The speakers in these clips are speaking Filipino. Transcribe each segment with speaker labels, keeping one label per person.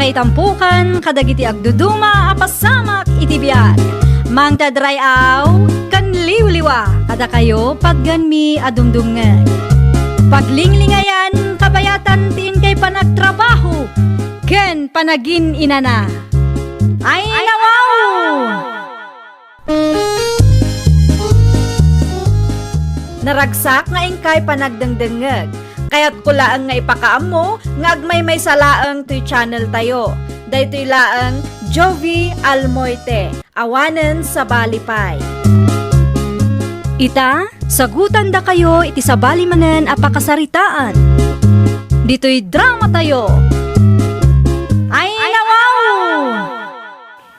Speaker 1: maitampukan kadagiti agduduma apasamak iti biag. Mangtadray aw kan liwliwa kada kayo pagganmi adumdumngeg. Paglinglingayan kabayatan tiin kay panagtrabaho ken panagin inana. Ay nawaw! Naragsak nga ingkay panagdengdengeg. Kaya't kulaang nga ipakaam mo, nga agmay salaang to'y channel tayo. Dahito'y laang Jovi Almoite, awanen sa Balipay. Ita, sagutan da kayo iti sa balimanen apakasaritaan. Dito'y drama tayo. Ay nawaw!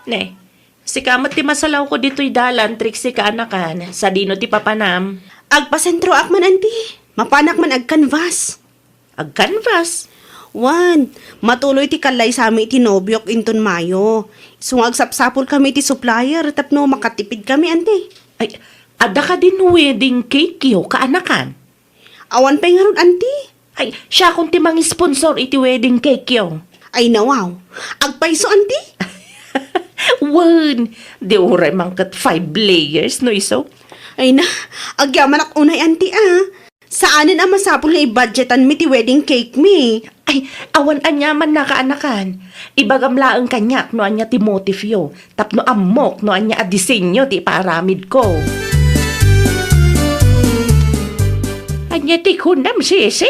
Speaker 2: Ne, si kamat ti masalaw ko dito'y dalan, Trixie ka anakan, sa dino ti papanam.
Speaker 3: Agpasentro akman anti. Mapanak man ag-canvas.
Speaker 2: Ag-canvas?
Speaker 3: Wan, matuloy ti kalay sa amin iti nobyok inton Mayo. Sungag sapsapol kami ti supplier, tapno makatipid kami, ante.
Speaker 2: Ay, ada ka din wedding cake yo, kaanakan.
Speaker 3: Awan pa nga ron, ante.
Speaker 2: Ay, siya kung ti mang sponsor iti wedding cake yo.
Speaker 3: Ay nawaw, agpaiso, ante.
Speaker 2: Wan, di uray mangkat 5 layers, no iso?
Speaker 3: Ay na, agyaman ak unay, ante, Saanin ang masapol nga i-budgetan mi ti wedding cake mi?
Speaker 2: Ay, awan anyaman na kaanakan. Ibagamlaang kanyak no anya ti motif yo. Tapno amok no anya a disenyo ti paramid ko. Anya ti kunam sisi.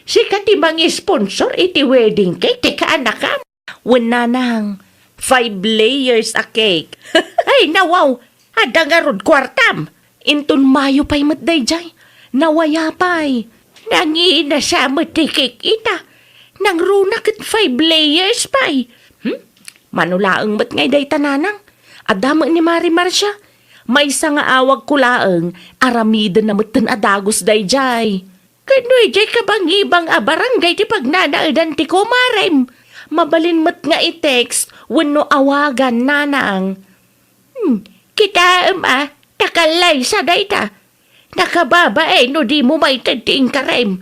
Speaker 2: Sika ti mga sponsor iti wedding cake ti kaanakam. Wala nang 5 layers a cake. Ay, nawaw. Ada nga rod kwartam. Inton Mayo pa'y matday jay. Nawayapay. Nangiina sa matikik ita. Nang runak at 5 layers pa'y. Manulaang ba't ngay day tananang? Adama ni Marimar siya. May isa nga awag kulaang. Aramida na matan adagos day jay. Kanoy jay kabang-ibang abarangay ti pagnanaadan ti kumarem. Mabalin mat nga i-text. Wano awagan nanang. Kita takalay sa day ta. Nakababa no di mo may tanting karem.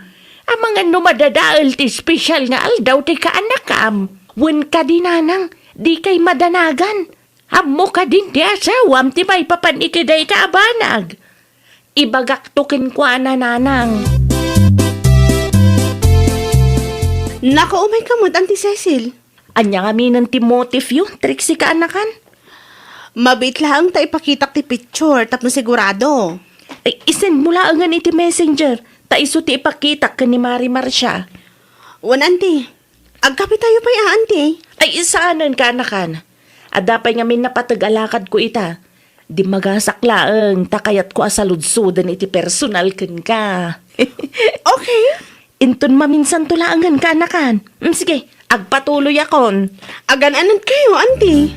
Speaker 2: Ang mga numadadaal ti special nga aldaw ti kaanakam. Wen ka dinanang, di kay madanagan. Amo ka din ti asawam ti may papanitiday ka abanag. Ibagak tukin kwa nanang.
Speaker 3: Nako, umay kamot, Auntie Cecil.
Speaker 2: Anya nga minan ti motif yun, Trixie kaanakan.
Speaker 3: Mabit lang ta ipakitak ti picture, tapno sigurado.
Speaker 2: Ay, isend mo lang nga iti messenger. Ta iso ti ipakita ka ni Marimar siya.
Speaker 3: Wan, Auntie. Agkapit tayo pa Auntie.
Speaker 2: Ay, isaanan ka anakan. Adapay nga min napatag-alakad ko ita. Di magasaklaang takayat ko asaludsudan iti personal ken ka.
Speaker 3: Okay.
Speaker 2: Inton maminsan tulaangan ka anakan. Sige, agpatuloy akon.
Speaker 3: Agan-anan kayo, Auntie.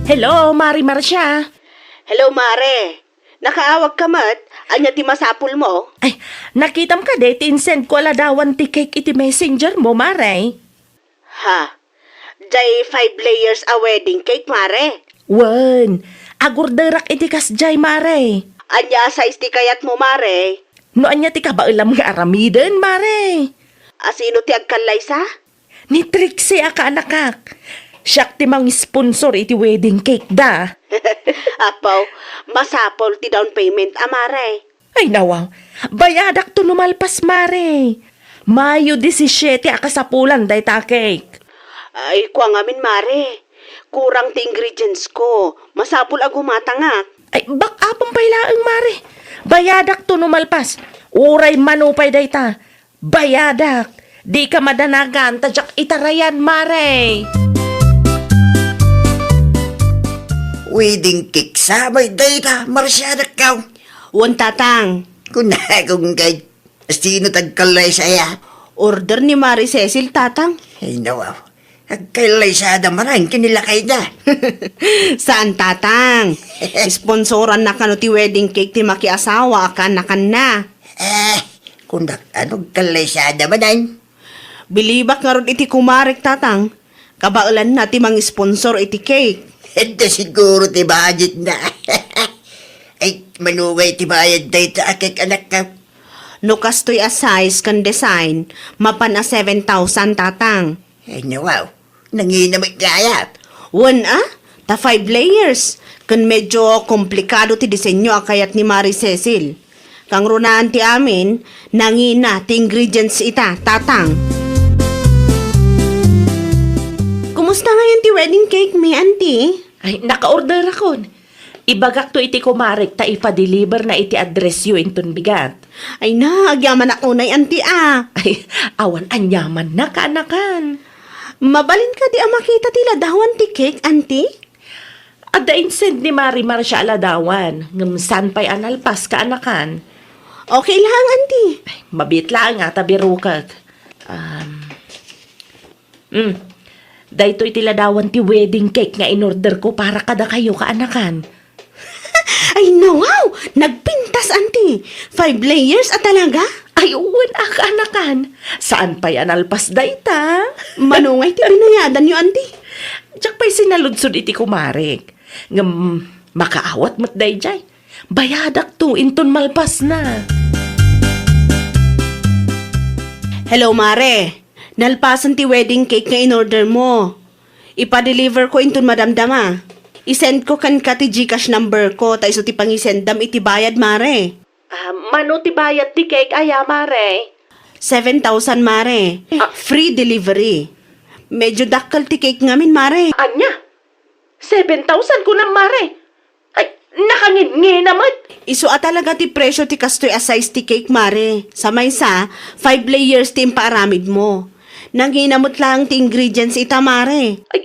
Speaker 2: Hello, Marimar siya.
Speaker 3: Hello, Mare. Nakaawag ka mat? Anya ti masapul mo?
Speaker 2: Ay, nakitam ka de, tinsend ko aladawan ti cake iti messenger mo, Mare.
Speaker 3: Ha? Jay 5 layers a wedding cake, Mare.
Speaker 2: Wan, agurderak iti kasjay, Mare.
Speaker 3: Anya size ti kayat mo, Mare?
Speaker 2: No anya ti kabailam nga aramiden, Mare.
Speaker 3: Asino ti agkalay sa?
Speaker 2: Ni Trixie aka anakak. Siyak ti mang sponsor iti wedding cake da.
Speaker 3: Apaw, masapol ti down payment, Mare.
Speaker 2: Ay nawaw, bayadak to numalpas, Mare. Mayo 17 akasapulan day ta cake.
Speaker 3: Ay, kuha ngamin, Mare. Kurang ti ingredients ko. Masapol agumatangak.
Speaker 2: Ay, bakapang pailaang, Mare. Bayadak to numalpas. Uray manupay day ta. Bayadak. Di ka madanagan, tadyak itarayan, Mare.
Speaker 4: Wedding cake sabay data, marsyada ka.
Speaker 3: Wan tatang.
Speaker 4: Kung kay sino tagkalay saya.
Speaker 3: Order ni Mari Cecil, tatang.
Speaker 4: Ay nawaw, agkalay sa damarang kinilakay na.
Speaker 3: Saan, tatang? Sponsoran na kano ti wedding cake ti makiasawa, akan na.
Speaker 4: Kung anong kalay sa damanan.
Speaker 3: Bilibak nga ron iti kumarik, tatang. Kabaulan na ti mang sponsor iti cake.
Speaker 4: Ito siguro ti budget na. Ay, manugay ti bayad day ta akik anak ka.
Speaker 3: No kastoy a size kan design, mapan a 7,000 tatang.
Speaker 4: Ay, wow. Nanginamit gayat.
Speaker 3: Wan ta 5 layers. Kan medyo komplikado ti disenyo akayat ni Mari Cecil. Kang runaan ti amin, nangina ti ingredients ita, tatang. Kumusta ngayon ti wedding cake mi, auntie?
Speaker 2: Ay, naka-order ako. Ibagak to iti kumarik ta ipa-deliver na iti address yu inton bigat.
Speaker 3: Ay na, agyaman ako na auntie
Speaker 2: Ay, awan anyaman na kaanakan.
Speaker 3: Mabalin ka di makita tila dawan ti cake, auntie?
Speaker 2: Ada insend ni Marimar siya aladawan. Ngamsan pa'y analpas kaanakan.
Speaker 3: Okay lang, auntie.
Speaker 2: Ay, mabit lang nga tabirukag. Dahito itiladawan ti wedding cake nga in-order ko para kada kayo kaanakan.
Speaker 3: Ay no, wow! Nagpintas, auntie. 5 layers at talaga?
Speaker 2: Ay, uwan kaanakan. Saan pa'y analpas dayta?
Speaker 3: Manungay ti binayadan nyo, auntie.
Speaker 2: Diyak pa'y sinaludsod iti kumarik. Ngam makaawat mo't dayjay. Bayadak to, inton malpas na.
Speaker 3: Hello, Mare. Nalpasan ti wedding cake nga in-order mo. Ipa-deliver ko inton madamdama. I-send ko kan ka ti Gcash number ko, ta iso ti pangisendam iti bayad, Mare.
Speaker 2: Mano ti bayad ti cake aya, Mare?
Speaker 3: 7,000, Mare. Free delivery. Medyo dakal ti cake ngamin, Mare.
Speaker 2: Anya? 7,000 ko na, Mare. Ay, nakangin naman.
Speaker 3: Iso talaga ti presyo ti kastoy a size ti cake, Mare. Sa maysa, 5 layers ti impaaramid mo. Nanginamot lang ti ingredients ita, Mare.
Speaker 2: Ay,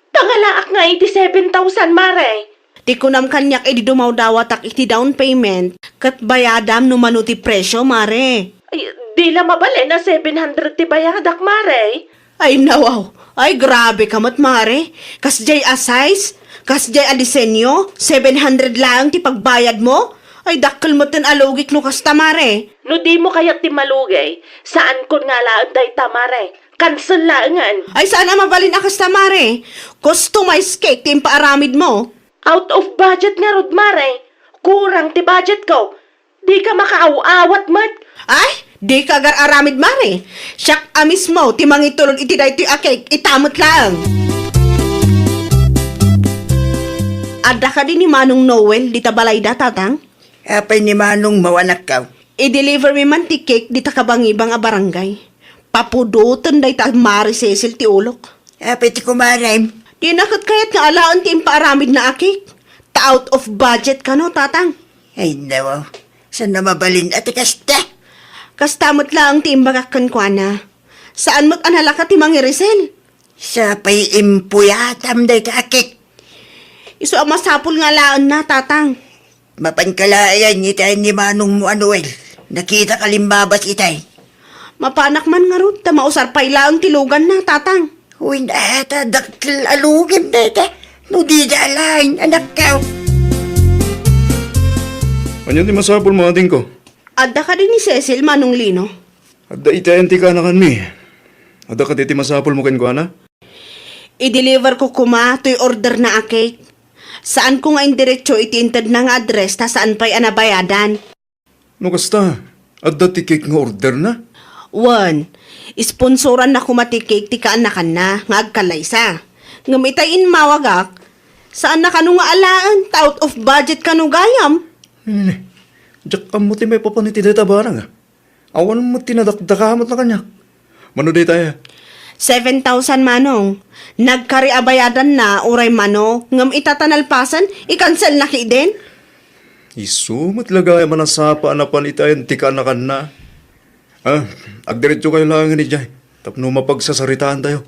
Speaker 2: tangalaak nga iti 7,000, Mare.
Speaker 3: Ti kunam kanyak edi dumaw dawatak iti down payment. Kat bayadam no mano ti presyo, Mare.
Speaker 2: Ay, di la mabali na 700 ti bayadak, Mare.
Speaker 3: Ay nawaw. Ay grabe kamat, Mare. Kasjay a size, kasjay a disenyo, 700 lang ti pagbayad mo. Ay dakkel mo ten alogik no kasta, Mare.
Speaker 2: No di mo kaya't ti malugay, saan kon nga laan dayta, Mare? Cancel laangan.
Speaker 3: Ay sana mabalin a kasta, Mare. Customized cake ti impaaramid mo.
Speaker 2: Out of budget nga rod, Mare. Kurang ti budget ko. Di ka makaaw-awat, mat.
Speaker 3: Ay, di ka agar aramid, Mare. Siyak amis mo, ti mangitulog iti dahi ti cake, itamot lang. Ada ka din ni Manong Noel, di ta balayda, tatang?
Speaker 4: Apay ni Manong mawanak ka.
Speaker 3: I-deliver mi man ti cake, di ta kabangibang a barangay. Papudutan dahi ta Mari Cecil ti ulok.
Speaker 4: Apay ti kumarim.
Speaker 3: Di nakot kayat nga alaan ti impaaramid na a cake. Ta out of budget ka no, tatang?
Speaker 4: Ay, nawaw. Saan na mabalin ati kasta?
Speaker 3: Kastamot lang ti imbagakan kwa na. Saan mo't analaka ti mangirisel?
Speaker 4: Sa pa'y impuyatam day kakik.
Speaker 3: Iso ang masapul nga laan na, tatang.
Speaker 4: Mapankalayan itay ni Manong mo Anuel. Nakita kalimbabas itay.
Speaker 3: Mapanak man nga ron, ta mausar pa'y laang tilugan na, tatang.
Speaker 4: Uy na ata, daktil alugin na ita. No di dalain, anak ka.
Speaker 5: Anyan ti masapol mo ating ko?
Speaker 3: Adda ka din ni Cecil, Manong Lino.
Speaker 5: Adda itayan ti kanakan mi. Adda ka ti masapol mo ken ko ana?
Speaker 3: I-deliver ko kuma, to'y order na a cake. Saan ko nga indiretso itiintad na nga address, ta saan pa'y anabayadan?
Speaker 5: No kasta, adda ti cake nga order na?
Speaker 3: One, isponsoran na kumati cake ti kaanakan na, nga agkalaysa. Ngamitayin mawagak, saan na kanu nga alaan, ta out of budget kanu gayam?
Speaker 5: Diyak mo ti may papaniti dita barang Awan mo tinadakdakamot na kanya. Mano day tayo?
Speaker 3: 7,000 manong. Nagkariabayadan na, uray mano, ngam itatanalpasan, ikansel na ki din?
Speaker 5: Isumat lagay man ang sapa na panitayan ti kaanakan na. Agdiretso kayo lang ni Jai. Tapno mapagsasaritaan tayo.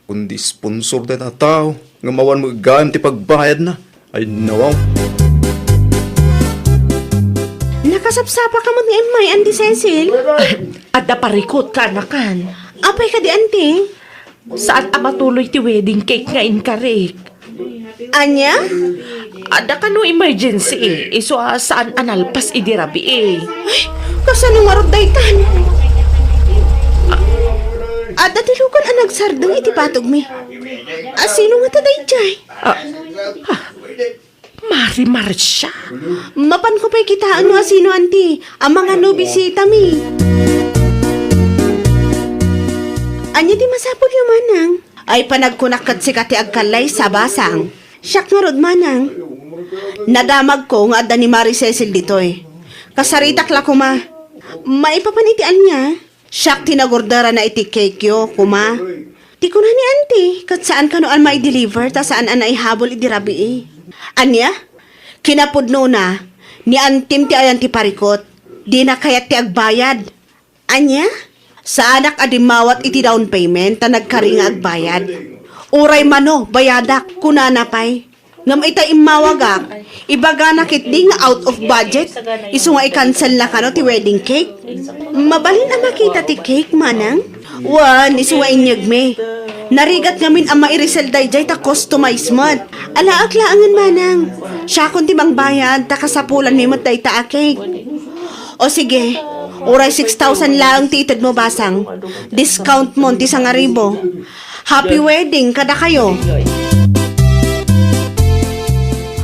Speaker 5: Kundi sponsor tayo na tao. Nga mawan mo igayam ti pagbayad na. Ay nawaw.
Speaker 3: Nakasapsapa ka mo nga imay, Auntie Cecil.
Speaker 2: Ada parikot ka anakan.
Speaker 3: Apay ka di, Auntie.
Speaker 2: Saan matuloy ti wedding cake nga inkarik?
Speaker 3: Anya?
Speaker 2: Ada ka no emergency eh. Iso saan analpas idirabi eh.
Speaker 3: Ay, kasano nga rod daytan? Ada tilukan ang nagsardong iti patog mi. Sino nga taday, Jai?
Speaker 2: Mari Marcia.
Speaker 3: Mapan ko pa'y kitaan mo asino, auntie. Ang mga no bisita mi. Anya di masapod yung manang. Ay panagkunakat si kati agkalay sa basang. Siyak nga rod manang. Nadamag ko nga adda ni Mari Cecil ditoy. Kasaritak la kuma. Maipapanitian niya. Siyak tinagordara na iti cake yo, kuma. Di ko na ni auntie. Kat saan ka noan mai-deliver ta saan anay habol idirabi eh. Anya? Kinapudno na. Ni antim ti ayan ti parikot. Di na kayat ti agbayad. Anya? Sa anak adimawat iti down payment ta nagkaringa agbayad. Uray mano, bayadak, kunana pay. Ngam ita imawagak, ibaga nakit di nga out of budget. Isu nga i-cancel na kano ti wedding cake. Mabalin ang makita ti cake, manang. Wan, isu nga inyag me. Narigat ngamin ang mairisel dayjay ta customize mod. Ala aglaangan manang. Siya kun ti bayad ta kasapulan mi mod day ta a cake. O sige, uray 6,000 lang titid mo basang. Discount mo ti 1,000. Happy wedding kada kayo.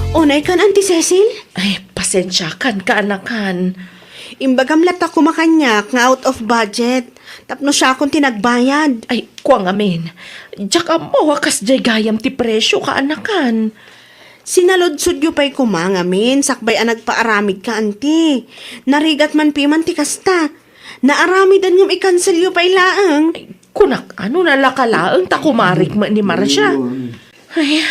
Speaker 3: Unay kan, Auntie Cecil?
Speaker 2: Ay, pasensya kan kaanakan.
Speaker 3: Imbagam lata kumakanyak nga out of budget. Tapno siya akong tinagbayad.
Speaker 2: Ay, kuwang amin. Diyak mo, wakas jay gayam ti presyo kaanakan.
Speaker 3: Sinalodsod yu pa'y kumangamin. Sakbay ang nagpaaramid ka, Auntie. Narigat man piman ti kasta. Naaramidan ngam i-cancel yu pa'y laang.
Speaker 2: Kunak, ano nalakalaang ta kumarik mo ni Marcia? Ay,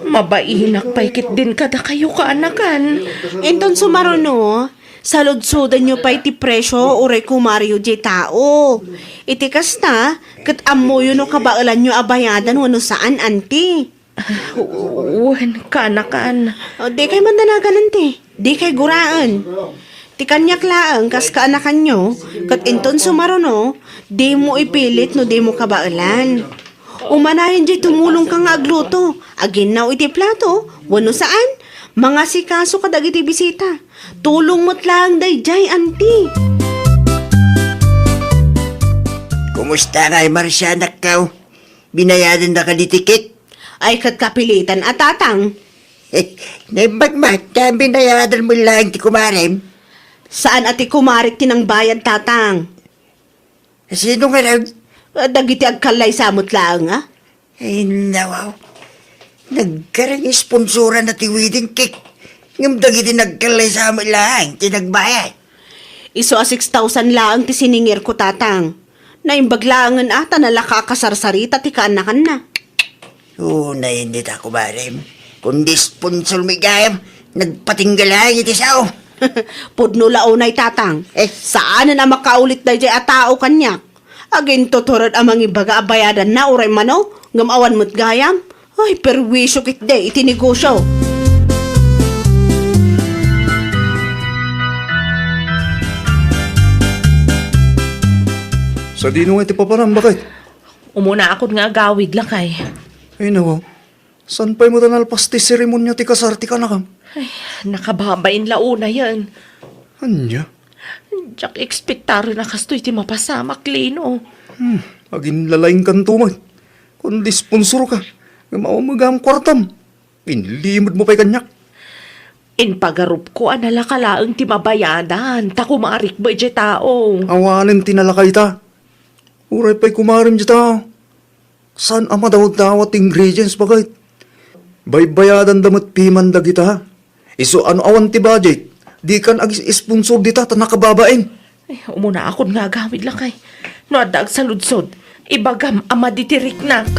Speaker 2: mabainak paikit din kada kayo kaanakan.
Speaker 3: Enton sumaruno, saludsudan nyo pa'y ti presyo uray kumaryo di tao. Iti kasta, kat amoyo no kabailan nyo abayadan wano saan, Auntie.
Speaker 2: Uwan, kaanakan.
Speaker 3: O, di kay mandanagan, Auntie. Di kay guraan. Ti kanyak laang kas kaanakan nyo, kat enton sumaruno, di mo ipilit no di mo kabailan. Umanayan di tumulong ka nga agluto. Aginaw iti plato, wano saan? Mga sikaso kadag iti bisita. Tulong mo't lang dayjay, Auntie.
Speaker 4: Kumusta nga Marcia, anak ka? Binayadan na ka di tiket?
Speaker 3: Ay kat kapilitan at tatang.
Speaker 4: Naibagmat ka, binayadan mo lang ti kumarem.
Speaker 3: Saan ati kumarik tinang bayad, tatang?
Speaker 4: Sino nga lang?
Speaker 3: Dagiti agkalay samot lang, ha?
Speaker 4: Ay, nawaw. Nagkarang sponsoran na ti wedding cake. Ngam dagiti nagkalay sa amin lang, tinagbayad.
Speaker 3: Iso a 6,000 lang ti siningir ko, tatang. Naimbaglaangan ata nalakakasarsarita ti kaanakan na.
Speaker 4: Na hindi ta kumarem. Kundi sponsor may gayam, nagpatinggalang iti sao.
Speaker 3: Pudno launay, tatang. Saan na makaulit na dyan at tao kanyak? Agin tuturad amang ibaga abayadan na uray mano, ngamawan mo't gayam. Ay, perwisyo kit de, itinegosyo.
Speaker 5: Sa dino nga iti paparam, bakit?
Speaker 2: Umuna ako nga gawid lang kay.
Speaker 5: Ay nawaw, saan pa'y mo tanalpas ti seremonya ti kasarti ka na kam?
Speaker 2: Ay, nakababain launa yan.
Speaker 5: Anya?
Speaker 2: Diyak ekspektaro na kastoy ti mapasamak, Lino.
Speaker 5: Agin lalaing kantumay. Kundi sponsor ka. Gamawamagam kwartam. Pinlimod mo pa'y kanyak.
Speaker 2: In pagarup ko ang nalakalaang ti mabayadan. Ta kumarik ba di tao?
Speaker 5: Awanin tinalakay ta. Uray pa'y kumarim di tao. Saan ama dawat ingredients bagay? Baybayadan damot piman dagita. Iso ano awan ti budget. Di kan ag-sponsor dita ta nakababain.
Speaker 2: Ay, umuna ako nga gawid lang kay. No adag sa ludsod. Ibagam ama ditirik-nak.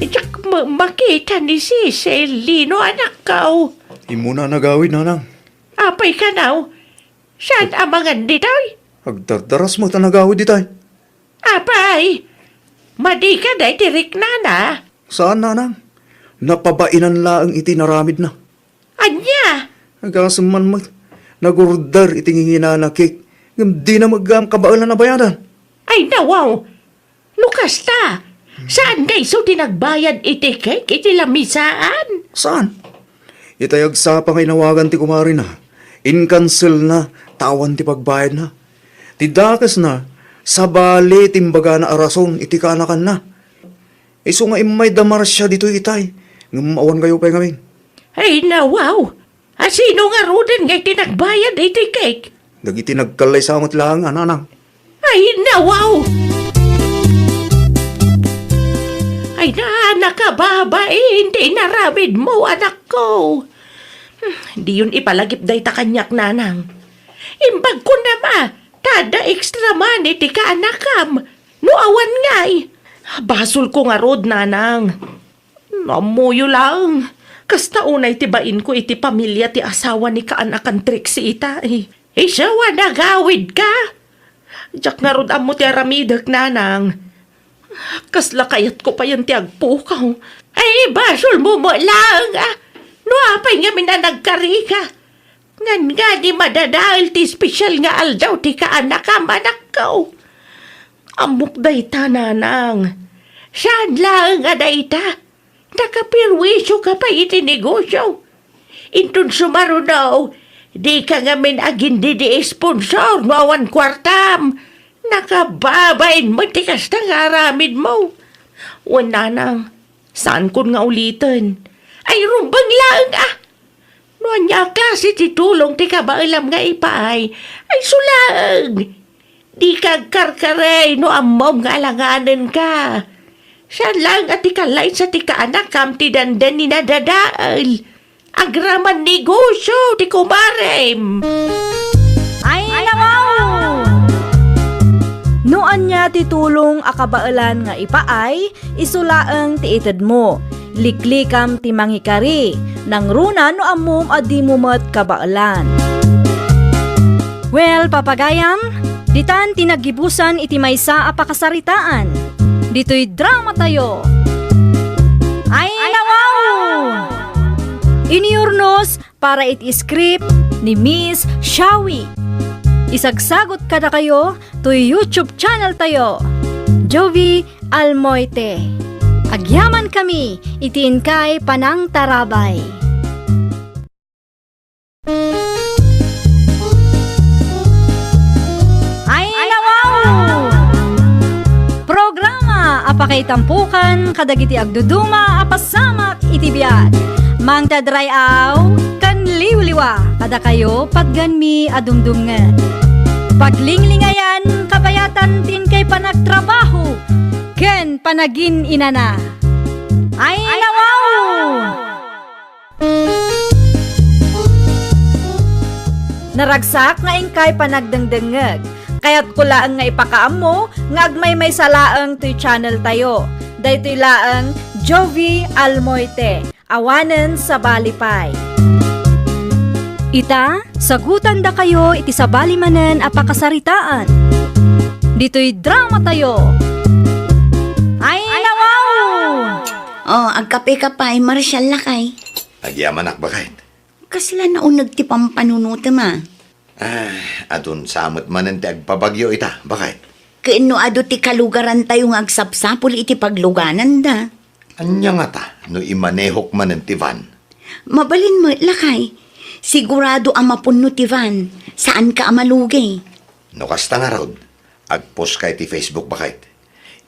Speaker 2: Iyak makita ni Cecil, Lino anak kao.
Speaker 5: Imo na nagawid na nang.
Speaker 2: Apay ka now. Saan amangan ditoy?
Speaker 5: Agdardaras mo ta nagawid ditay.
Speaker 2: Apay. Madi ka day tirik na.
Speaker 5: Saan na nang? Napabainan laang iti naramid na.
Speaker 2: Anya?
Speaker 5: Agasaman mo. Nagurdar itingingina na cake. Ngam di na magam kabailan na bayadan.
Speaker 2: Ay nawaw. Lukas ta. Saan kay so tinagbayad iti cake iti lamisaan?
Speaker 5: Saan? Itayag sa panginawagan ti kumari na. In-cancel na. Tawan ti pagbayad na. Tidakas na. Sabali timbaga na arason iti kanakan na. Iso nga imay damar siya dito itay. Ngamawan kayo pa ngamin.
Speaker 2: Ay, nawaw. Sino nga rodan ngay tinagbayad iti cake?
Speaker 5: Dagiti nagkalay sa amot lang, anang.
Speaker 2: Ay, nawaw. Ay, nakababa hindi naramid mo, anak ko. Di yun ipalagip day ta kanyak, nanang. Imbag ko na ma, tada extra money ti ka anakam. No awan ngay. Basol ko nga rod, nanang. Namuyo lang. Kasta unay tibain ko iti pamilya ti asawa ni kaanakan Trixie ita eh. Isawa nagawid ka. Diyak nga rod amo ti aramidak, nanang. Kasla kayat ko pa yan ti agpukaw. Ay, basol mo lang No apay nga minanagkari ka. Ngan nga di madadahil ti special nga aldaw ti kaanakam anak ko. Amok day ta, nanang. Saan lang nga day ta? Nakapirwisyo ka pa iti negosyo. Intun sumarunaw, di ka nga min agin di sponsor no awan kwartam. Nakababain mo ti kasta nga aramid mo. O nanang, saan kun nga ulitin? Ay rumbang lang No anya klase ti tulong ti kabailam nga ipay. Ay sulang. Di ka karkaray no amom nga alanganin ka. Siya lang at ikalay sa ti kaanakam ti dandan ni nadadaal. Agraman negosyo ti kumarem.
Speaker 1: Ay, nawaw! Noan niya titulong akabailan nga ipaay, isulaang ti ited mo. Liklikam ti mangikari, nang runa no amum adi mumat kabailan. Well, papagayam, ditan tinagibusan iti maysa a pakasaritaan. Dito'y drama tayo. Ay, nawaw! Iniurnos para iti script ni Miss Shawi. Isagsagot kada kayo to YouTube channel tayo, Jovi Almoite. Agyaman kami, itiin kay Panang Tarabay. Ay, nawaw! Programa apakay tampukan kadagiti agduduma apasamak iti biag. Mang tadrayaw kan liwliwa kada kayo pagganmi adumdumngan. Paglinglingayan kabayatan tin kay panagtrabaho ken panagin inana. Ay, nawaw! Naragsak nga ingkay panagdengdengeg. Kaya't kulaang nga ipakaam mo nga agmay may salaang to'y channel tayo. Daytoy laang Jovi Almoite. Awanen sa Balipay. Ita, sagutan da kayo iti sa balimanen a pakasaritaan. Dito'y drama tayo. Ay, nawaw!
Speaker 6: Oh, agkape ka pa, Marshal lakay.
Speaker 7: Agyaman bakit?
Speaker 6: Kasla na unag ti pampanunuta ma.
Speaker 7: Adun samot manan ti agpabagyo ita, bakit?
Speaker 6: Kaino ado ti kalugaran tayo nga agsapsapul iti pagluganan da.
Speaker 7: Anya nga ta, no imanehok manan ti van.
Speaker 6: Mabalin mo, lakay. Sigurado ang mapuno ti van. Saan ka amalugay?
Speaker 7: No kasta nga rod, agpost kay ti Facebook bakit?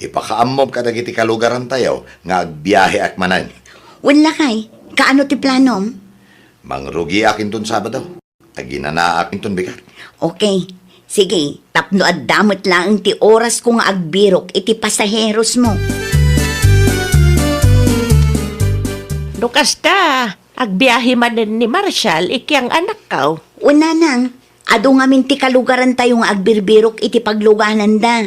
Speaker 7: Ipakaamob ka dagiti kalugaran tayo nga agbiyahe ak manan.
Speaker 6: Wan lakay, kaano ti planom?
Speaker 7: Mangrugi akin ton Sabado. Aginana akin ton bigat.
Speaker 6: Okay, sige, tapno at damot lang ti oras ko nga agbirok iti pasaheros mo.
Speaker 2: Kasta, agbiyahe manen ni Marshal, ikyang anak ka.
Speaker 6: Una nang, ado ngamin ti kalugaran tayo nga agbirbirok iti pagluganan da.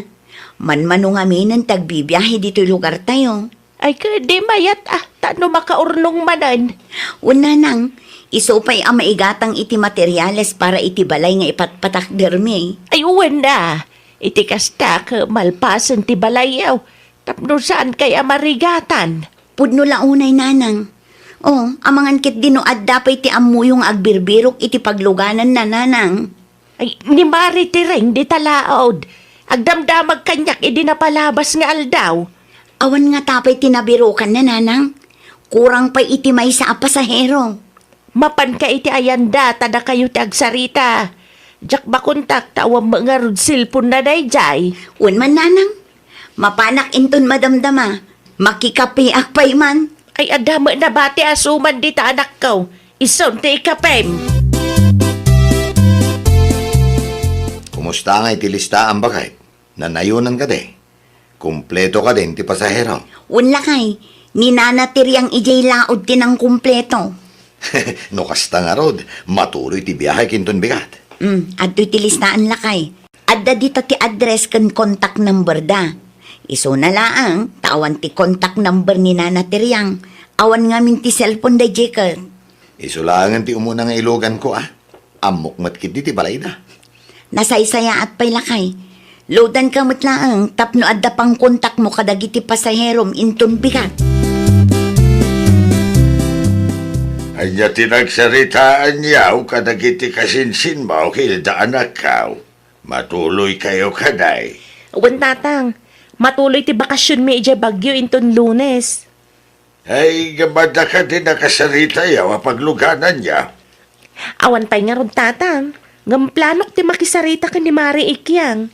Speaker 6: Manmano ngamin ang tagbibiyahe dito'y lugar tayo.
Speaker 2: Ay, di mayat tano makaurnong manan.
Speaker 6: Una nang, isupay ang maigatang iti materyales para iti balay nga ipatpatakdermi.
Speaker 2: Ay, uwan na. Iti kasta ka malpasan ti balayaw. Tapno saan kaya marigatan?
Speaker 6: Pudno launay nanang. Oh, amangan kit dinoad dapay ti amu yung agbirbirok iti pagluganan na nanang.
Speaker 2: Ay, ni Mari ti ring di talaod. Agdamdamag kanyak idi napalabas nga aldaw.
Speaker 6: Awan nga tapay tinabirukan na nanang. Kurang pa iti may sa pasahero.
Speaker 2: Mapan ka iti ayanda, tada kayo ti agsarita. Jak bakontak tawang mga rudsilpon na dayjay.
Speaker 6: Un man nanang. Mapanak inton madamdama. Makikapi akpay man.
Speaker 2: Ay adama na bati asuman dita anak ko. Ison ti ikapem.
Speaker 7: Kumusta nga itilistaan ba kahit? Nanayunan ka de. Kumpleto ka din ti pasahero.
Speaker 6: Unla kay, ninanatiryang ijay laod tinang kumpleto.
Speaker 7: No kasta nga rod, matuloy ti biyahe kinton bigat.
Speaker 6: Adto'y tilistaan lakay. Adda dito ti address kan contact number da. Iso na laang, tawan ti contact number ni nanatiryang. Awan ngamin ti cellphone da jeker.
Speaker 7: Isulangan ti umuna nga ilogan ko Amok matkid di ti balay da.
Speaker 6: Nasaysaya at pay lakay. Loadan ka matlaang, tapno adda pang kontak mo kadagiti pasaherom inton bigat.
Speaker 8: Anya tinagsaritaan niyaw kadagiti kasinsin mo hilda anak kaw. Matuloy kayo kaday.
Speaker 2: Wan tatang, matuloy ti bakasyon mi ijay Bagyo inton Lunes.
Speaker 8: Ay, gabada ka din nakasarita yaw pagluganan niya.
Speaker 2: Awan pay nga ron tatang. Ngamplanok ti makisarita ka ni Mari Ikyang.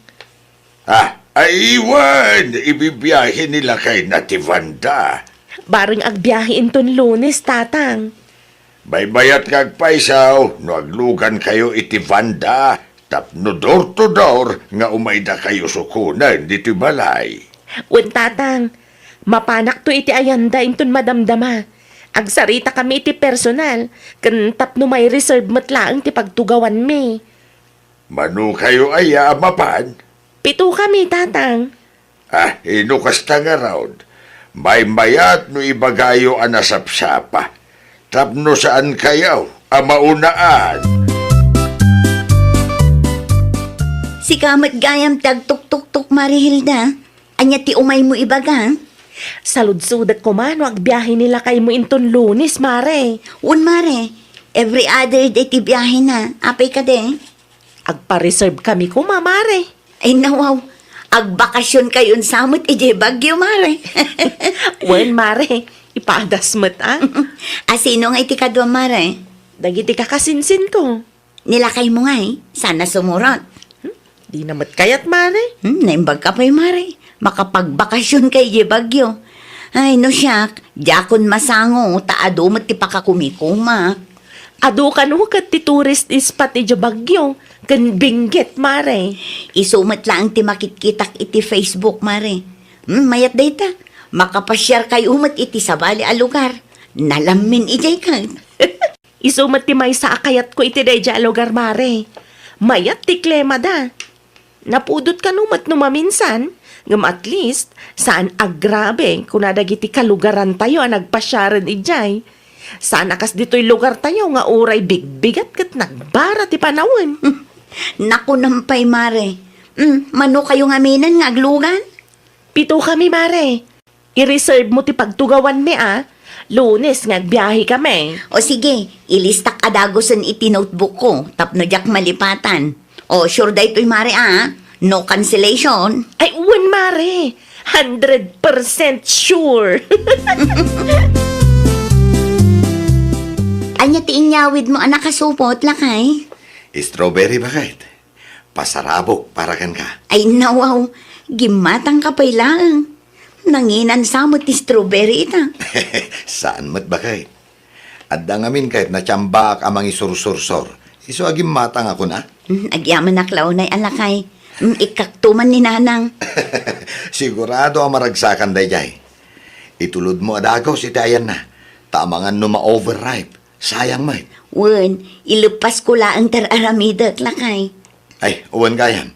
Speaker 8: Ay iwan! Ibibiyahe nila kay Nativanda.
Speaker 2: Baring agbiyahe inton Lunes tatang.
Speaker 8: Baybayat kag paisaw, no aglugan kayo iti Vanda. Tapno door to door, nga umayda kayo sukunan diti balay.
Speaker 2: Wan tatang, mapanak to iti ayanda inton madamdama. Agsarita kami iti personal, kan tapno may reserve matlaang ti pagtugawan mi.
Speaker 8: Manu kayo aya amapan?
Speaker 2: 7 kami tatang.
Speaker 8: Inukas ta nga raod. Baybayat no ibagayo anasapsapa. Tapno saan kayaw, amaunaan.
Speaker 6: Si kamat gayam tagtuk-tuk-tuk Marihilda. Anya ti umay mo ibaga.
Speaker 2: Saludsudat ko man, agbiyahe nila kay mo inton Lunes, Mare.
Speaker 6: Un mare, every other day ti biyahe na. Apay ka de.
Speaker 2: Agpa-reserve kami ko, Mare.
Speaker 6: Ay nawaw, agbakasyon kayon samot ije Bagyo mare.
Speaker 2: Wen, Mare, ipadas mo't
Speaker 6: Asino nga iti kadwa mare?
Speaker 2: Dagiti kakasinsin ko.
Speaker 6: Nilakay mo nga sana sumurot.
Speaker 2: Di namat kayat, Mare.
Speaker 6: Naimbag ka pa'y mare. Makapagbakasyon kay ije Bagyo. Ay no siyak, jakon masango, taado mo ti pakakumikuma.
Speaker 2: Ado ka no kat ti tourist spot iti Bagyo. Kan binggit, Mare.
Speaker 6: Isumat lang ti makitkitak iti Facebook mare. Mayat data, makapasyar kay umat iti sabali a lugar. Nalamin ijay ka.
Speaker 2: Isumat ti may sa akayat ko iti dayja lugar, Mare. Mayat ti klema da. Napudot ka numat numaminsan, ngam at least, saan agrabe kung nadagiti kalugaran tayo ang nagpasyaran ijay. Saan akas dito'y lugar tayo nga uray bigbigat kat nagbara ti panawin.
Speaker 6: Naku nampay mare. Mano kayo nga minan nga aglugan?
Speaker 2: 7 kami, Mare. I-reserve mo ti pagtugawan mi, Lunes nga agbiyahe kami.
Speaker 6: O sige, ilistak adagosan iti notebook ko, tapno jak malipatan. O sure da ito'y mare no cancellation.
Speaker 2: Ay, uwan, Mare. 100% sure.
Speaker 6: Anya ti inyawid mo anak kasupot lakay?
Speaker 7: Strawberry ba kahit? Pasarabok para kan ka.
Speaker 6: Ay nawaw, gimatang ka pa'y lang. Nanginan samot ti strawberry ita.
Speaker 7: Saan mat ba kahit? Adda ngamin kahit natsyambak amang isur-sur-sur. Iso agim matang ako na.
Speaker 6: Agyaman na klaunay alakay. Ikaktuman ni nanang.
Speaker 7: Sigurado ang maragsakan dayjay. Itulod mo adagaw si tayan na. Tamangan no ma-overripe. Sayang may.
Speaker 6: Wen, ilupas ko laang tararamidak lakay.
Speaker 7: Ay, uwan gayam.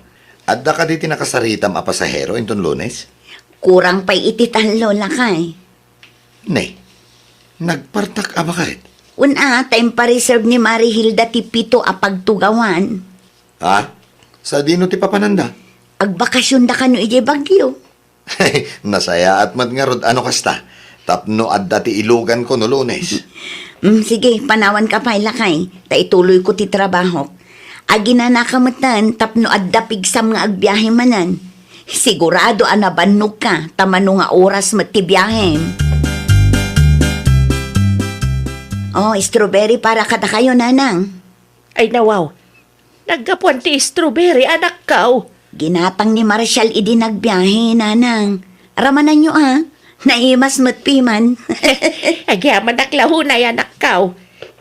Speaker 7: Adda ka diti nakasaritam a pasahero inton Lunes?
Speaker 6: Kurang pa'y ititanlo lakay.
Speaker 7: Nay, nagpartak a ba kahit?
Speaker 6: Time pa reserve ni Marihilda ti 7 a pagtugawan.
Speaker 7: Ha? Sa dino ti papananda?
Speaker 6: Agbakasyon da ka no ije Bagyo.
Speaker 7: Nasaya at matngarod ano kasta. Tapno adda ti ilugan ko no Lunes.
Speaker 6: Sige, panawan ka pa lakay. Ta ituloy ko ti trabaho. Agi na nakamatan, tapno adda pigsam nga agbiyahe manan. Sigurado anabannog ka, tamano nga oras matibiyahe. Oh, strawberry para kada kayo, nanang.
Speaker 2: Ay, nawaw. Nagkapuan ti strawberry, anak ka.
Speaker 6: Ginatang ni Marshall idi nagbiyahe, nanang. Ramanan nyo Naimas mo't piman.
Speaker 2: Agyaman naklahunay anak kaw.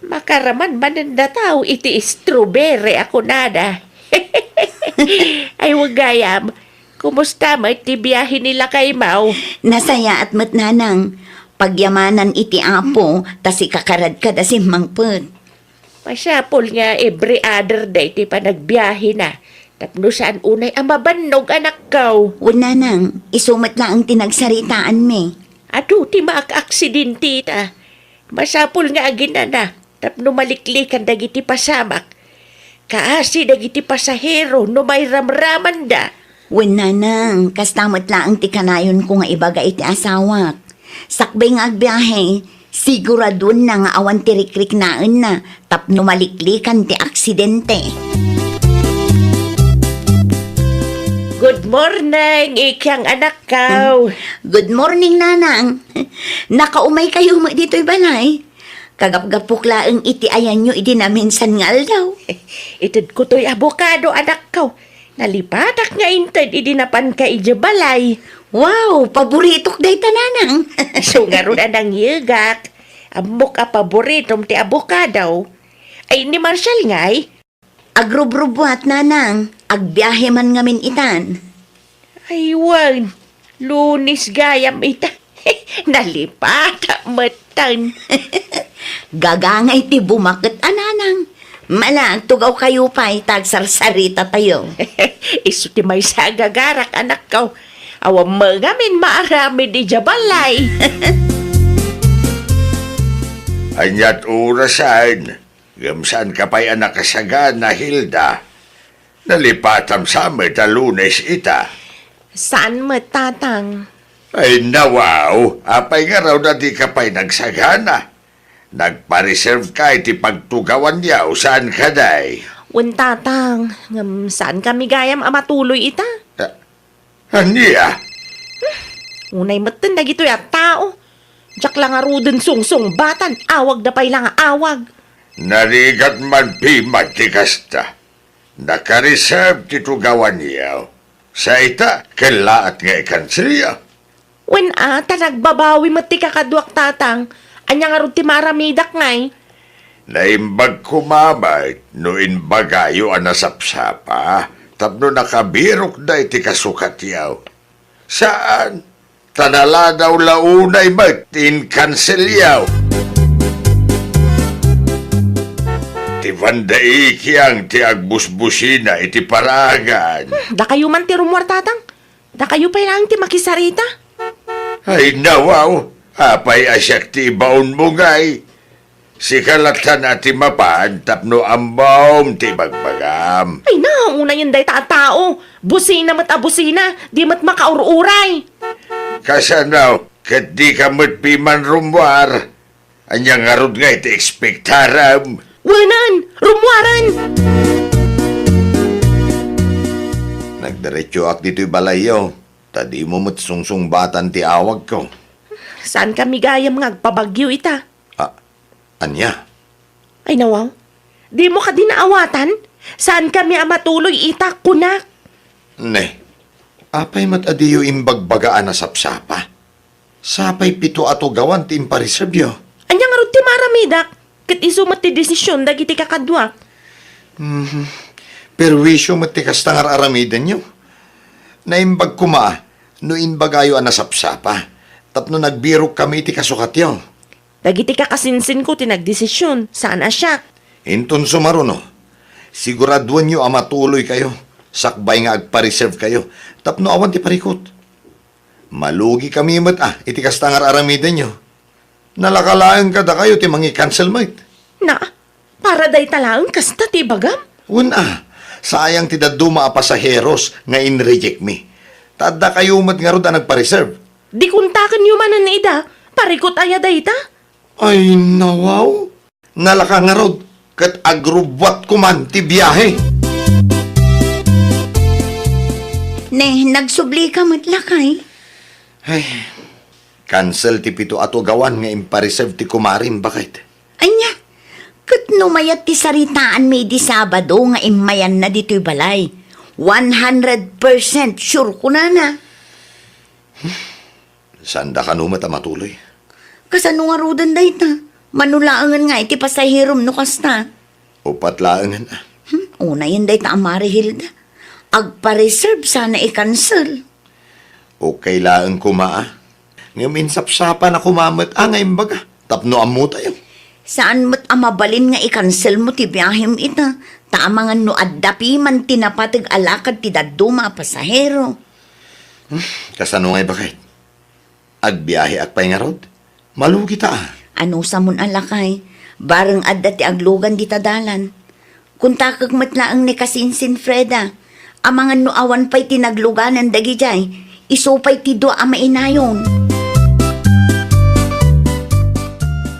Speaker 2: Makaraman mananda tao iti strawberry ako nada. Ay wag gayam. Kumusta mo iti biyahe nila kay Mau?
Speaker 6: Nasaya at mo't nanang. Pagyamanan iti apo, tas ikakarad ka da si mangput.
Speaker 2: Masyapol nga every other day ti pa nagbiyahe na. Tapno saan unay ang mabannog anak kaw.
Speaker 6: Una nang, isumat lang ang tinagsaritaan me.
Speaker 2: Ado ti maak-aksidente ta. Masapol nga agina na. Tapno maliklikan dagiti pasamak. Kaasi dagiti pasahero no may ramraman da.
Speaker 6: Una nang, kastamot lang ang tikanayon ko nga ibaga iti asawak. Sakbay nga agbiyahe, siguradun na nga awan tirikrik naan na, tapno maliklikan ti aksidente.
Speaker 2: Good morning, ikyang anak kaw.
Speaker 6: Good morning, nanang. Nakaumay kayo mo dito'y balay. Kagapgapukla ang iti ayan nyo, iti naminsan nga daw.
Speaker 2: Itid ko to'y abokado anak kaw. Nalipatak nga inted, idinapan ka balay.
Speaker 6: Wow, paboritok day tananang.
Speaker 2: So nga ron anang yugak. Amok a paboritom ti abokado. Ay ni Marshall nga'y.
Speaker 6: Agrubrubuat, nanang. Agbiyahe man ngamin itan.
Speaker 2: Ay wan, Lunis gayam ita. Nalipata matan.
Speaker 6: Gagangay ti bumakit, ananang. Malang, tugaw kayo pa, tagsarsarita tayo.
Speaker 2: Isu ti may sagagarak anak ko. Awam mangamin maarami di jabalay.
Speaker 8: Anyat urasan, gamsan ka pa'y anak kasagan na Hilda. Nalipatam sa amin na Lunes ita.
Speaker 2: Saan mo tatang?
Speaker 8: Ay nawaw, apay nga raw na di ka pa'y nagsagana. Nagpa-reserve ka iti pagtugawan niya o saan ka day?
Speaker 2: Un tatang, saan kami gayam amatuloy ita?
Speaker 8: Aniya?
Speaker 2: Unay matan na gito'y at tao. Diyak lang arudin sungsong batan, awag da pa'y lang awag.
Speaker 8: Narigat man pimat ti kasta. Naka-reserve ti tugawan niya. Sa ita, kalaat nga ikansilya.
Speaker 2: When nagbabawi mo ti kakadwak tatang, anyang arud ti maramidak ngay.
Speaker 8: Naimbag kumamay, no inbagayo ang nasapsapa, tapno nakabirok na iti kasukat yaw. Saan? Tanala daw launay magtin cancel yaw. Ti vandaikiyang ti agbusbusina iti paragan.
Speaker 2: Da kayo man ti rumwar tatang. Da kayo pa'y lang ti makisarita.
Speaker 8: Ay nawaw, apay asyak ti ibaon mo ngay. Si kalatan at ti mapaan tapno ambaom ti bagbagam.
Speaker 2: Ay na, una yun day tao. Busina mat abusina, di mat makaururay.
Speaker 8: Kasanaw, kat di ka matpiman rumwar. Anyang arod nga iti ekspektaram.
Speaker 2: Wanan, rumwaran.
Speaker 7: Nagdiretso ak dito'y balayo. Tadi mo mo't sungsung-batan ti awag ko.
Speaker 2: Saan kami gayam ngagpabagyo ita?
Speaker 7: Anya?
Speaker 2: Ay nawaw, di mo ka dinaawatan? Saan kami amatuloy ita, kunak?
Speaker 7: Ne, apay mat adiyo imbagbagaan na sapsapa. Sapay pito ato gawan ti impareservyo.
Speaker 2: Anyang arod ti maramidak, kat isumat ti desisyon dagiti kakadwa.
Speaker 7: Perwisyo mat ti kastangar aramidan nyo. Naimbag kuma, no inbagayo ang nasapsapa. Tapno nagbirok kami ti kasukatyo.
Speaker 2: Dagiti kakasinsin ko tinagdesisyon, saan asyak?
Speaker 7: Inton sumaruno, siguraduan nyo amatuloy kayo. Sakbay nga agpa-reserve kayo. Tapno awan ti parikot. Malugi kami mat iti kastangar aramidan nyo. Nalakalaan kada kayo ti mangi cancel mate.
Speaker 2: Na, para day talaang kasta ti bagam?
Speaker 7: Sayang ti daduma a pasaheros nga in-reject me. Tadda kayo mat nga ro da nagpa-reserve.
Speaker 2: Di kuntakan yung manan na ida, parikot aya day ta?
Speaker 7: Ay, nawaw. Nalaka nga rod, kat agrubwat ko man ti biyahe.
Speaker 6: Ne, nagsubli ka matlakay.
Speaker 7: Ay, cancel ti pito ato gawan nga impareserve ti kumarin, bakit?
Speaker 6: Anya, kat numayat ti saritaan may di Sabado nga imayan na dito'y balay. 100% sure ko na.
Speaker 7: Sanda ka numat matuloy.
Speaker 6: Kasano nga rudan day ta? Manulaangan nga iti pasahirom no kasta.
Speaker 7: Upat laangan ah.
Speaker 6: Una yun day ta Mari Hilda. Agpa-reserve sana i-cancel.
Speaker 7: O kailangan kumaa. Ngayon insapsapa na kumamat ngayon baga. Tapno amo tayo.
Speaker 6: Saan mo't amabalin nga i-cancel mo ti biyahim ita? Tama nga no addapi man tinapatag alakad ti daduma pasahero.
Speaker 7: Kasano ngay bakit? Agbiyahe akpay nga rod. Malugi ta ah.
Speaker 6: Ano sa mun alakay? Bareng adda ti aglugan di tadalan. Kung takag matlaang ni kasinsin Freda, amangan no awan pa'y tinagluganan dagi jay, isupay ti do ama inayon.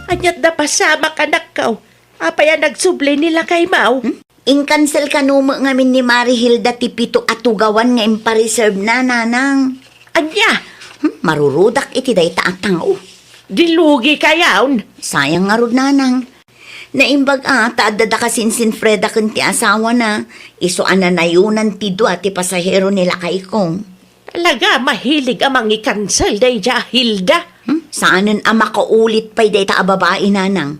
Speaker 2: Anyat na pasama ka nakaw. Apaya nagsubli nila kay Mau.
Speaker 6: In-cancel ka numo ngamin ni Mari Hilda ti pito atugawan nga impa-reserve na nanang.
Speaker 2: Anya,
Speaker 6: Marurudak iti day taatang
Speaker 2: dilugi ka yawn.
Speaker 6: Sayang nga rod nanang. Naimbag taadada ka sinsin Freda kun ti asawa na, iso ananayunan ti do at ti pasahero nila kay kong.
Speaker 2: Talaga, mahilig amang i-cancel day ja, Hilda.
Speaker 6: Saanan makaulit pa'y day ta babae nanang?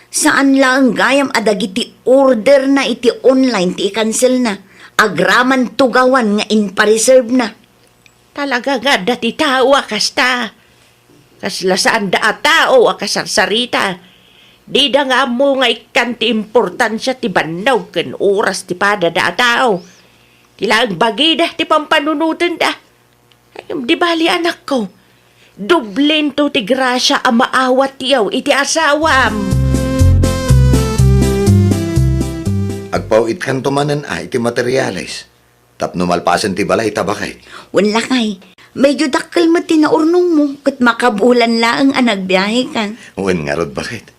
Speaker 6: Saan lang gayam adagiti order na iti online ti i-cancel na? Agraman tugawan nga in-pa-reserve na.
Speaker 2: Talaga nga, dati tao akasta. Kaslasaan da tao akasarsarita. Di da nga mo nga ikanti importansya ti banaw ken oras ti pada da tao. Tilang bagida ti pampanunutan da. Ayam di bali anak ko. Dublen to ti grasya ang maawat tiyaw iti asawam.
Speaker 7: Agpawit kan tumanan iti materialis. Tapno malpasan ti balay tabakay.
Speaker 6: Wala kay, medyo dakkel mo tinaurnong mo kat makabulan laang anagbiyahe kan.
Speaker 7: Uwan nga rod bakit?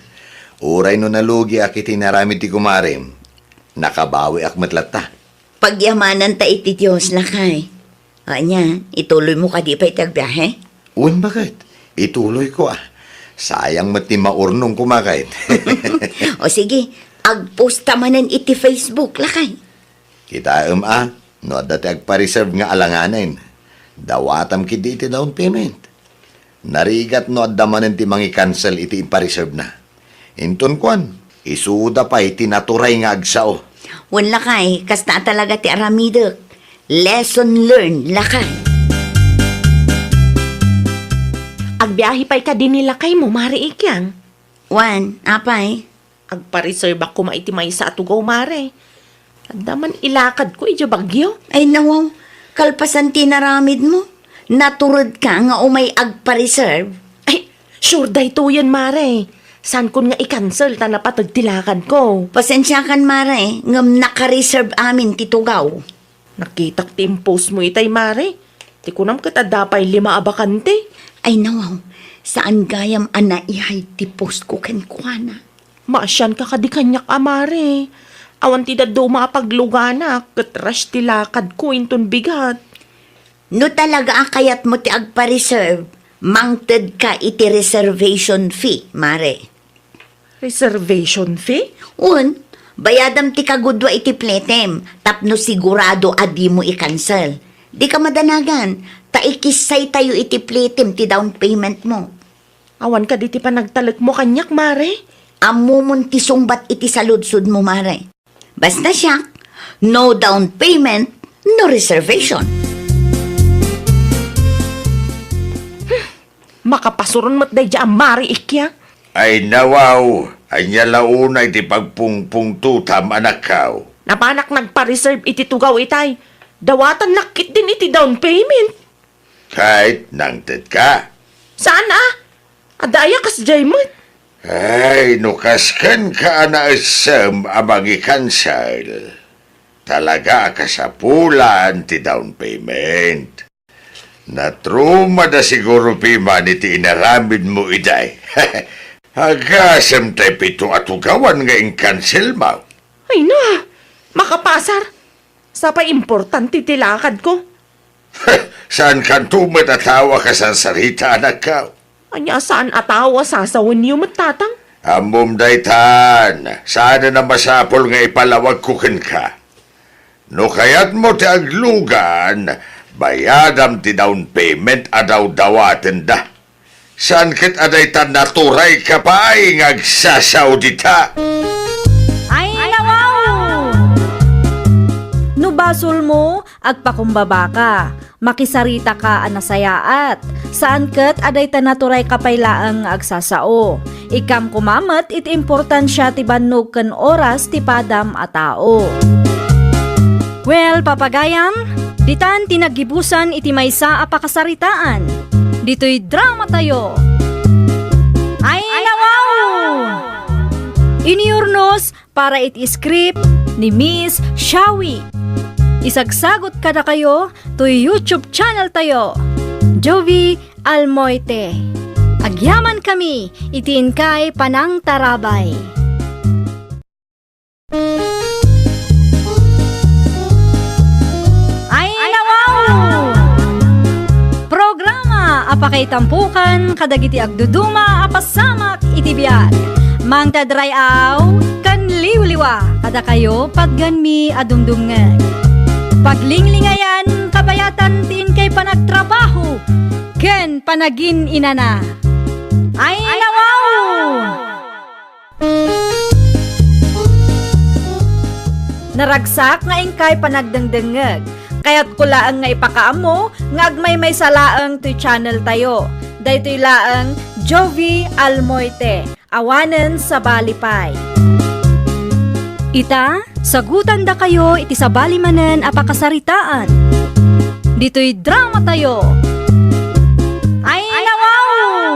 Speaker 7: Uray no nalugi akiti naramid ti kumarim. Nakabawi ak matlata.
Speaker 6: Pagyamanan ta iti Diyos lakay. Anya, ituloy mo ka di pa itagbiyahe?
Speaker 7: Uwan bakit? Ituloy ko ah. Sayang mati maurnong kumakait.
Speaker 6: O sige, agposta manan iti Facebook lakay.
Speaker 7: Kita no dati agpa-reserve nga alanganin. Dawatam kiti iti down payment. Narigat no adamanin ti mangi cancel iti ipa-reserve na. Inton kwan, isuda pa iti naturay nga agsao.
Speaker 6: Wala kay, kasta talaga ti aramidek. Lesson learned lakay.
Speaker 2: Agbiyahe pa'y ka din nila kay mo, Mari Ikyang.
Speaker 6: Wan, apay.
Speaker 2: Agpa-reserve ako maiti may sa atugaw, Mare. Andaman ilakad ko, ija bagyo.
Speaker 6: Ay nawaw, kalpasan tinaramid mo. Naturod ka nga umay agpa-reserve.
Speaker 2: Ay, sure day to yan, Mare. San kun nga i-cancel ta napatagtilakan ko.
Speaker 6: Pasensya kan mare, ngam naka-reserve amin titugaw.
Speaker 2: Nakitak ti post mo itay, Mare. Ti kunam kita dapay 5 abakante.
Speaker 6: Ay nawaw, saan gayam ana ihay ti post ko kenkwana.
Speaker 2: Maasyan ka kadikanyak, Mare. Awan ti daddo mapaglugana, katras ti lakad ko inton bigat.
Speaker 6: No talaga kayat mo ti agpa-reserve, mangted ka iti reservation fee, mare.
Speaker 2: Reservation fee?
Speaker 6: Un, bayadam ti kagudwa iti pletem, tapno sigurado adi mo i-cancel. Di ka madanagan, taikisay tayo iti pletem ti down payment mo.
Speaker 2: Awan ka di ti panagtalag mo kanyak, Mare.
Speaker 6: Amumon ti sungbat iti saludsud mo, mare. Basta siya, no down payment, no reservation.
Speaker 2: Makapasuron mo't day dyan, Mari Ikya.
Speaker 8: Ay nawaw, anya launa iti pagpungpung tutam anakaw.
Speaker 2: Napanak nagpa-reserve iti tugaw itay. Dawatan nakit din iti down payment.
Speaker 8: Kahit nangted ka.
Speaker 2: Saan Adaya kas jaymot.
Speaker 8: Ay, nukaskan ka na asam amang i-cancel. Talaga kasapulan ti down payment. Natruma na siguro piman iti inaramid mo iday. Hagasam tayo pito atugawan nga in-cancel mo.
Speaker 2: Ay na, makapasar. Sa pa importante tilakad ko.
Speaker 8: Saan kan tumatawa ka sa sarita anak ka?
Speaker 2: Anya saan atawa sasawan niyo matatang?
Speaker 8: Amom daytan, sana na masapol nga ipalawag kukin ka. No kayat mo ti aglugan, Bayadam ti down payment adaw dawaten da. Saan kat aday ta naturay ka pa ay ngagsasaw dita?
Speaker 1: Ay, nawaw! Nubasol mo, agpakumbaba ka. Makisarita ka anasayaat. Saan kat aday tanaturay kapaylaang agsasao. Ikam kumamat iti importansya ti bannog ken oras ti padam a tao. Well, papagayam, ditan tinagibusan iti maysa a pakasaritaan. Dito'y drama tayo. Ay, nawaw! Iniurnos para iti script ni Miss Shawi. Isagsagot kada kayo to YouTube channel tayo, Jovi Almoite. Agyaman kami, itiin kay Panang Tarabay. Ay, nawaw! Programa apakay tampukan kadagiti agduduma apasamak iti biag. Mang tadrayaw kan liwliwa kada kayo pagganmi adumdumngeg. Paglinglingayan kabayatan tiin kay panagtrabaho ken panagin inana. Ay, nawaw! Naragsak nga ingkay panagdengdengeg. Kaya't kulaang nga ipakaamo nga agmay may salaang to channel tayo. Daytoy laang Jovi Almoite. Awanen sa Balipay. Ita, sagutan da kayo iti sa balimanen apakasaritaan. Dito'y drama tayo. Ay, nawaw!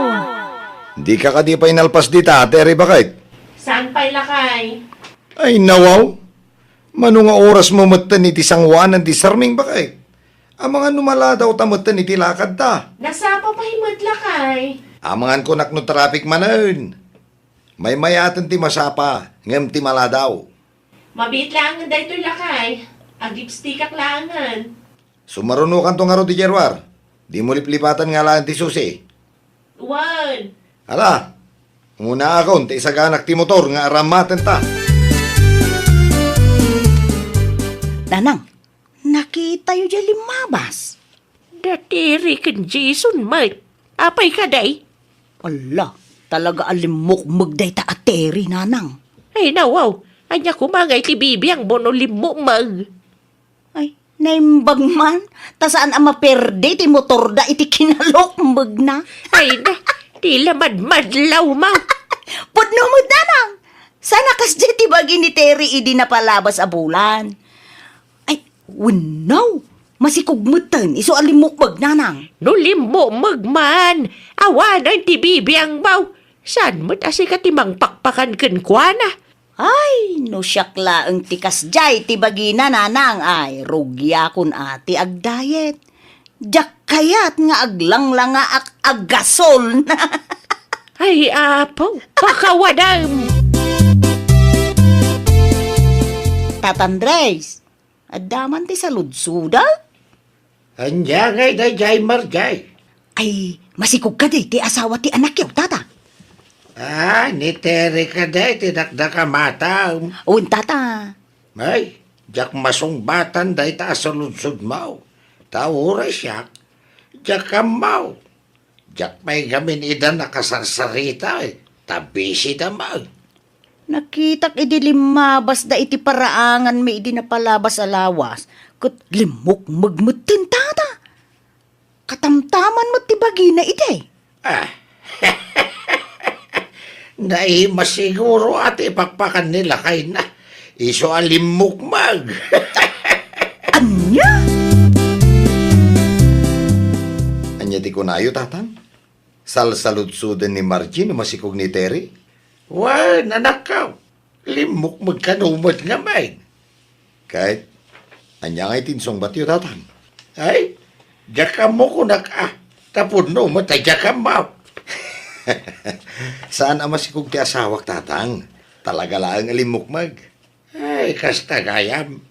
Speaker 7: Di ka kadi pa inalpas dita, Terry bakit?
Speaker 2: Saan pa'y lakay?
Speaker 7: Ay nawaw, mano nga oras mo matan iti sangwanan ti sarming bakit? Ang mga numala daw tamatan iti lakad ta.
Speaker 2: Nasapa pa'y madlakay.
Speaker 7: Amangan ko nakno traffic manan. May mayatan ti masapa, ngem ti mala daw.
Speaker 2: Mabit lang nga daytoy lakay. Agipstikak langan.
Speaker 7: Sumarunukan to nga ro ti Jerwar. Di mo liplipatan nga lang ti susi.
Speaker 2: Wan.
Speaker 7: Ala, muna ako, ti isaganak ti motor nga aramaten ta.
Speaker 6: Nanang, nakita yu dyan limabas.
Speaker 2: Datiri ken Jason, Mike. Apay ka day?
Speaker 6: Ala, talaga alimok magday ta ateri, nanang.
Speaker 2: Ay, nawaw. Anya kumangay ti bibiyang bono limo mag.
Speaker 6: Ay, naimbag man. Ta saan ang maperde ti motor da iti kinalok na.
Speaker 2: Ay na, tila madmadlaw ma.
Speaker 6: Pudno mo, nanang. Sana kas dyan ti bagi ni Terry idi na palabas a bulan. Ay, winaw. Masikugmutan, iso alimukbag, nanang.
Speaker 2: No limo magman. Awanan ti bibiyang baw. San mo't asi ka timang pakpakan ken kuana?
Speaker 6: Ay, no syakla ang tikas jay, ti bagina nanang, ay, rugya kun ati ag diet. Jak kayat nga aglang nga aggasol na.
Speaker 2: Ay, apaw, pakawadam.
Speaker 6: Tatandres, adaman ti saludsuda?
Speaker 8: Anya ngay na jay marjay.
Speaker 6: Ay, masikog ka di, ti asawa ti anak yaw, tata.
Speaker 8: Ah, ni Terry ka day, tinakda ka mata.
Speaker 6: Un, tata.
Speaker 8: Ay, jak masong batan day ta asaludsod mau. Taura siya, jak ka mau. Jak may gamin ida nakasarsarita eh. Tabisi da mau.
Speaker 6: Nakitak idi limabas da iti paraangan may idi napalabas alawas. Kat limok magmutin, tata. Katamtaman mo ti bagina ide.
Speaker 8: Ah, naima siguro at ipakpakan nila kay na. Iso alimukmag.
Speaker 6: Anya?
Speaker 7: Anya di ko nayo, tatang? Salsaludsudan ni Margie no masikog ni Terry?
Speaker 8: Wan, nanakaw. Limukmag kanumad nga may.
Speaker 7: Kahit, anya ngay tinsong batyo, tatang?
Speaker 8: Ay, jakam mo ko tapon no, matay jakam mo.
Speaker 7: Saan ang masikog ti asawak, tatang? Talaga lang alimukmag.
Speaker 8: Ay, kasta gayam.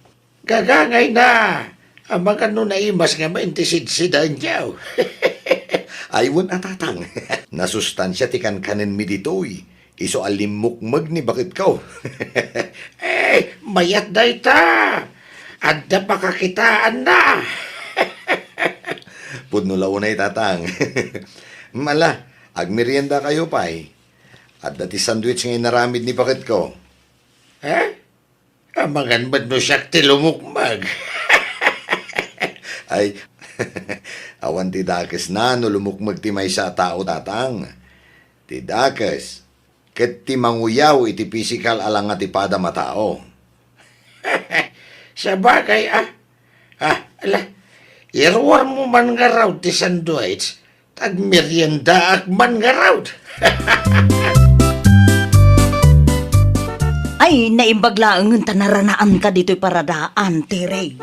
Speaker 8: Gagangay na. Ang mga nunaimas nga maintisid-sidan diyaw.
Speaker 7: Aywan tatang. Nasustansya ti kanin mi ditoy. Iso alimukmag ni bakit kaw.
Speaker 8: Mayat day ta. Adda pa kakitaan na.
Speaker 7: Pudno launay tatang. Mala, agmerienda kayo pay. At dati sandwich ngayon naramid ni pakit ko.
Speaker 8: Ha? Amangan ba't mo siya tilumukmag?
Speaker 7: Ay, awan ti dakes na no lumukmag ti may sa tao tatang. Ti dakes, ket ti manguyaw iti physical alang nga ti pada matao.
Speaker 8: Sa bagay, ala, irwar mo man nga raw ti sandwich, tag merienda ak man nga raw.
Speaker 6: Ay, naimbaglaang ng tanaranaan ka dito'y paradaan, Tere.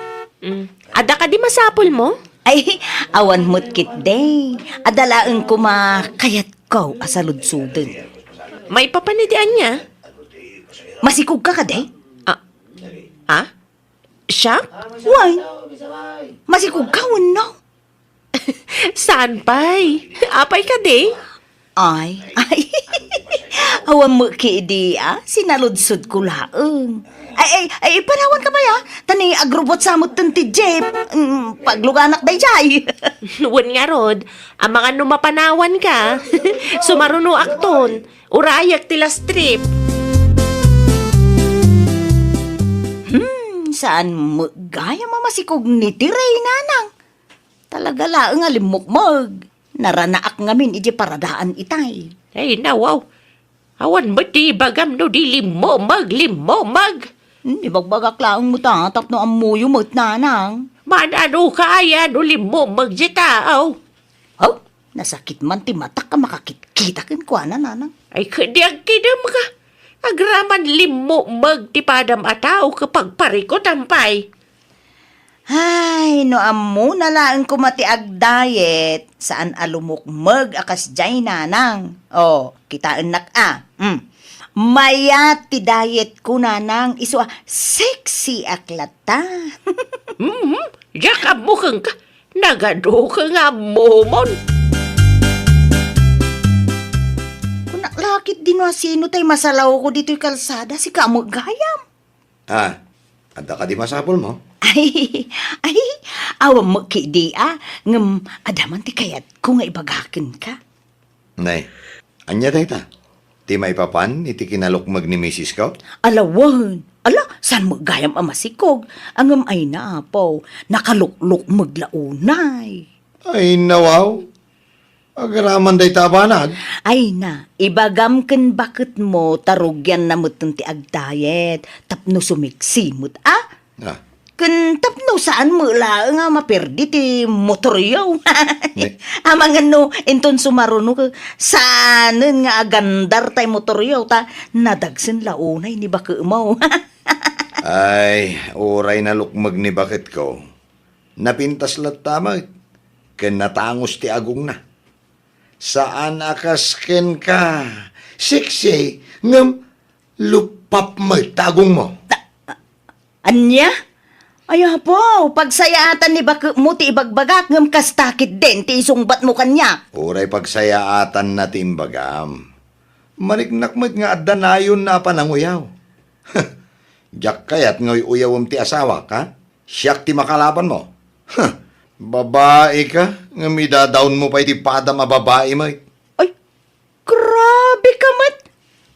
Speaker 2: Ada ka di masapol mo?
Speaker 6: Ay, awan mo't kit day. Adalaan ko kayat ko asaludsuden.
Speaker 2: May papanidian niya?
Speaker 6: Masikog ka day?
Speaker 2: Ah? Siya?
Speaker 6: Why? Masikog ka, no?
Speaker 2: Saan pa'y? Apay ka di?
Speaker 6: Ay. Awan mo ki sinaludsod ko laang. Ay, panawan ka ba ya? Tani, agrobot samot ti Jeep. Pagluganak day jay.
Speaker 2: Nuwan nga rod, ang mga numapanawan ka. Sumaruno akton, urayak tila strip.
Speaker 6: Saan mo gaya mamasikog ni Tiray, nanang? Talaga laang alimukmag. Naranaak ngamin iji paradaan itay.
Speaker 2: Ay, nawaw. Awan mo di bagam no di limomag.
Speaker 6: Ibagbagak laang mo tapno amuyo mo't nanang.
Speaker 2: Manano kaya no limomag di tao?
Speaker 6: Oh, nasakit man ti matak ka makakita kin kwa na nanang.
Speaker 2: Ay, kadiag kidam ka. Agraman limomag ti padam ataw kapag parikot ampay.
Speaker 6: Ay, no amo na lang kumati ag diet. Saan alumukmag akas jay nanang. Oh, kitaan nak Maya ti diet ko nanang iso sexy aklata.
Speaker 2: Diyak amukang ka. Nagado ka nga momon.
Speaker 6: Kung naklakit din wa sino tay masalaw ko dito'y kalsada, si kamo gayam.
Speaker 7: Ada ka di masapol mo?
Speaker 6: Ay, awam mo ki ngam adaman ti kayat ko nga ibagakin ka.
Speaker 7: Nay, anya day ta? Ti maipapan iti kinalukmag ni Mrs. ko?
Speaker 6: Alawan, saan mo gayam amasikog? Angam ay naapaw, nakalukluk maglaunay.
Speaker 7: Ay, nawaw. Agaraman day tabanag.
Speaker 6: Ay na, ibagam ken bakit mo tarugyan na mo ti agdayet, tapno sumiksimot, Kun tapno saan mo nga maperdi ti motoryaw. Amangan no, inton sumaruno ka, saanen nga agandar tay motoryaw ta, nadagsen launay ni baka mo.
Speaker 7: Ay, oray na lukmag ni bakit ko. Napintas lat tama. Ken natangos ti agong na. Saan akas ken ka? Siksi, ngam lupap mo tagong mo.
Speaker 6: Anya? Ay po, pagsayatan ni baka mo ti ibagbagak ngam kastakit din ti isungbat mo kanya.
Speaker 7: Oray pagsayaatan na timbagam. Mariknakmat nga adanayon na pananguyaw. Diyak kayat ngoy uyawam ti asawa ka? Siyak ti makalaban mo. Babae ka? Nga midadawn mo pa iti pada mababae mo.
Speaker 6: Ay, grabe ka mat.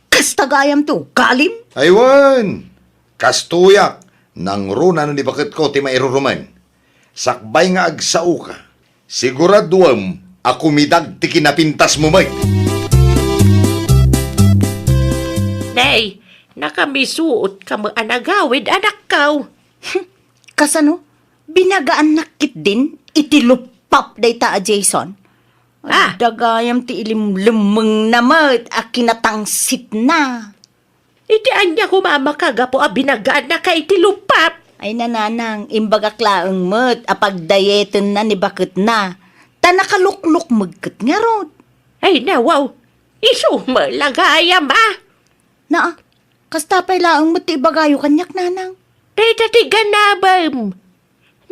Speaker 6: Kastagayam to, kalim.
Speaker 7: Aywan! Kastuyak! Nang runa ni bakit ko ti mairuruman. Sakbay nga agsao ka. Siguraduam ako midag ti kinapintas mo may.
Speaker 2: Nay, nakamisuot ka mo anagawid anak kaw.
Speaker 6: Kasano? Binagaan nakit din, itilupap day ta Jason. Dagayam ti ilimlumeng namat, akinatangsit na.
Speaker 2: Iti anya kumama kaga po binagaan na kay tilupap.
Speaker 6: Ay nananang, imbagaklaang mat, apagdayetin na ni bakit na. Ta nakalukluk magkat nga rod.
Speaker 2: Ay nawaw, iso malagayam
Speaker 6: Na, kastapay laang mat ibagayo kanyak nanang.
Speaker 2: Day dati ganabam.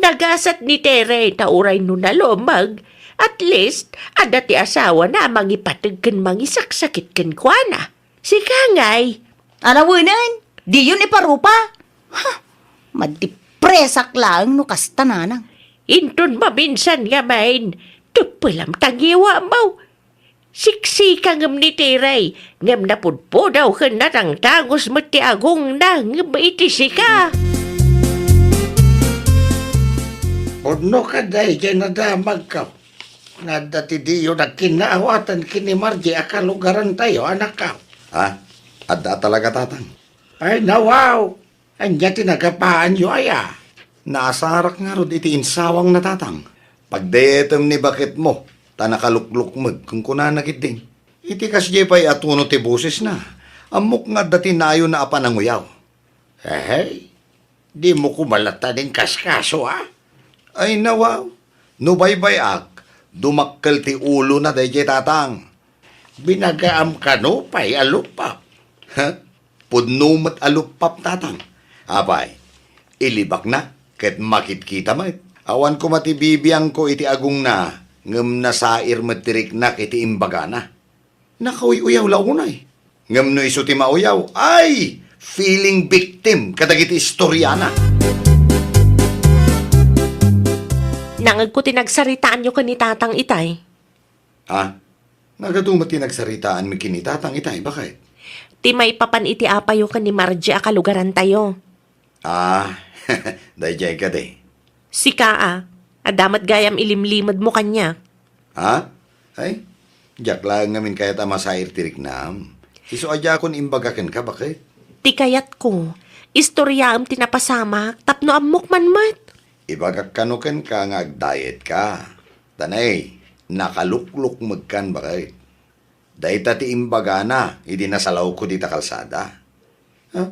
Speaker 2: Nagasat ni Tere tauray no nalomag. At least, ada ti asawa na mangipatag kan mangisaksakit kan kuana. Si Kangay.
Speaker 6: Arawanan, di yun iparupa. Madipresak lang no kasta nanang.
Speaker 2: Inton maminsan nga main, tupalam tangiwa mo. Siksi ka ngam ni Tiray, ngam napudpo daw ka na ng tangos mati agong na ngam itisi ka.
Speaker 8: Puno ka dahi dyan nadamag ka. Nadati diyo na kinaawatan kini Margie akalugaran tayo, anak ka.
Speaker 7: Ha? Adda talaga, tatang.
Speaker 8: Ay, nawaw. Anya tinagapaan yo aya.
Speaker 7: Naasarak nga rod iti insawang na, tatang. Pagdayetem ni bakit mo, tanakalukluk mag kung kunanagit din. Iti kasjay pa'y atuno ti busis na. Amok nga dati nayo na apananguyaw.
Speaker 8: Hey, di mo kumalata din kaskaso, ah.
Speaker 7: Ay nawaw, nubaybayak, dumakkel ti ulo na dayjay tatang.
Speaker 8: Binagaam ka no, pa'y alupap.
Speaker 7: Ha? Pudnumat alupap tatang. Abay, ilibak na, ket makitkita may. Awan ko matibibiyang ko iti agong na, ngem nasair matirik na iti imbaga na. Nakauy-uyaw launay. Ngem no iso ti mauyaw, ay! Feeling victim kadagiti istoryana.
Speaker 2: Nangag ko tinagsaritaan nyo ka ni Tatang Itay.
Speaker 7: Ha? Nagadumat ti nagsaritaan mi kinitatang itay, bakit?
Speaker 2: Ti may papan iti apayo ka ni Margie akalugaran tayo.
Speaker 7: Ah, dayjay ka de.
Speaker 2: Si Kaa, adamat gayam ilimlimad mo kanya.
Speaker 7: Ha? Ay, jak lang ngamin kaya tamasair tirik nam. Iso adya kon imbagaken ka, bakit?
Speaker 2: Ti kayat ko, istoryaam tinapasamak, tapno amok man mat.
Speaker 7: Ibagak kanuken ka nga diet ka. Tanay, nakalukluk magkan bakit? Dahita ti imbaga na, hindi nasalaw ko di ta kalsada. Ha?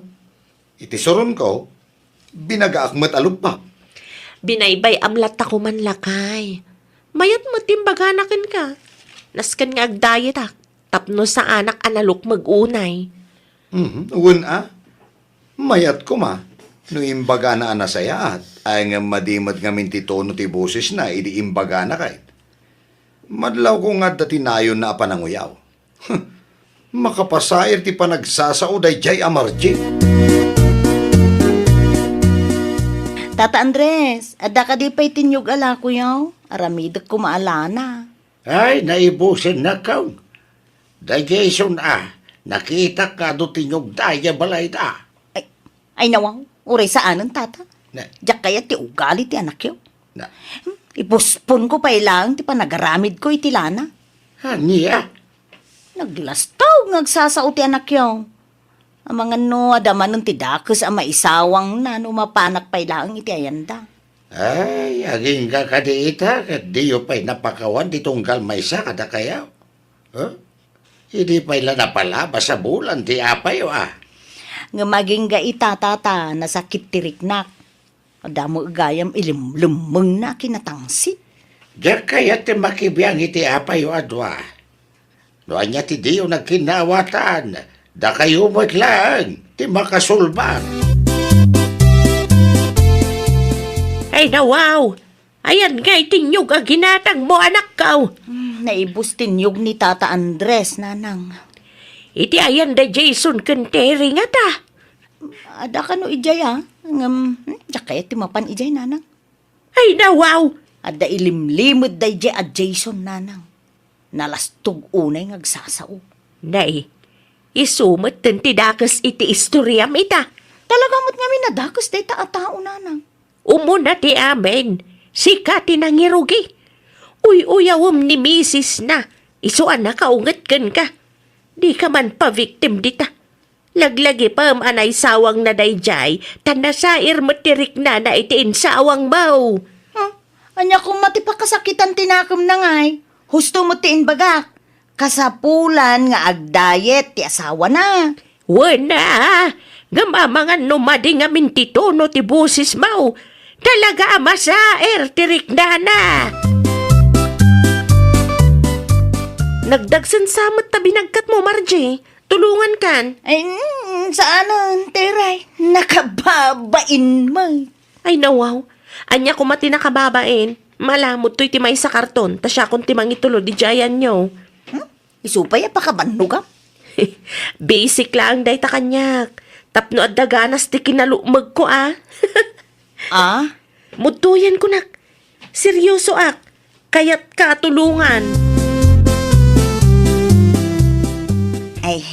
Speaker 7: Iti suron ko, binagaakmat alupap.
Speaker 2: Binaybay amlat ako man lakay. Mayat mo timbaganakin ka. Naskan nga agdayet ak, tapno sa anak analuk mag-unay.
Speaker 7: Uwan mayat ko ma. No imbaga na anasaya at ay nga madimat nga minti tono ti boses na, idi imbaga na kahit. Madlaw ko nga dati nayon na apananguyaw. Makapasair ti panagsasao day jay amarji.
Speaker 6: Tata Andres, adda ka di pa'y tinyog ala ko yaw. Aramidak ko maalana.
Speaker 8: Ay, naibusin na kaw. Da Jason, nakita ka do tinyog daya balay da.
Speaker 6: Ay nawaw, uray saanan tata.
Speaker 8: Na,
Speaker 6: Diyak kaya ti ugali ti anak yaw.
Speaker 8: na,
Speaker 6: Ipuspon ko pa ilang ti panagaramid ko iti lana.
Speaker 8: niya.
Speaker 6: Naglastaw ngagsasao ti anak yaw. Ang mga no, adaman nun ti dakes ang maisawang na no mapanak pa ilang iti ayanda.
Speaker 8: Ay, aging ka kadiita, kat diyo pa'y napakawan di tunggal may isa kada kayaw. Huh? Hindi pa'y lanapala, basta bulan ti apayo
Speaker 6: Nga maging gaita tata, nasakit tiriknak. Adamo gayam ilimlumeng na kinatangsit.
Speaker 8: Diyan kaya ti makibiyang iti apayo adwa. Noan niya ti diyo nagkinawatan, da kayo lang, ti makasulban.
Speaker 2: Ay nawaw, ayan nga itinyog ang ginatang mo anak ka.
Speaker 6: Naibus tinyog ni Tata Andres, nanang.
Speaker 2: Iti ayan da Jason Kenteri nga ta.
Speaker 6: Ada ka no ijay diyak kaya ti mapan ijay, nanang.
Speaker 2: Ay nawaw,
Speaker 6: Ada ilimlimod da ijay at Jason, nanang. Nalastog unay ngagsasao.
Speaker 2: nay, isumot ti dakas iti istoryam ita.
Speaker 6: Talagamot nga minadakas day taatao, nanang.
Speaker 2: Umuna ti amen, si Kati nangirugi. Uyawom ni misis na, iso anak kaungat kan ka. Di ka man pa-victim dita. Laglagi pa anay sawang na dayjay, tanasair matirik na itiin sawang mau.
Speaker 6: Anya kung matipakasakitan tinakam na ngay, husto mo tiin bagak. Kasapulan nga agdayet ti asawa na.
Speaker 2: Wana, gamamangan numadi nga mintito no ti busis mau. Talaga masair tirik na. Nagdagsan samot tabi nagkat mo, Margie. Tulungan kan.
Speaker 6: Ay, saanan, teray? Nakababain mo.
Speaker 2: Ay nawaw, anya ko mati nakababain. Malamot to'y timay sa karton, tasya kong timang itulo di jayan nyo.
Speaker 6: Isupay pa ka banugam?
Speaker 2: Basic lang day ta kanyak. Tapno at daganas ti kinalumag ko
Speaker 6: Ah?
Speaker 2: Mutuyan ko nak. Seryoso kaya't katulungan.
Speaker 6: Ay,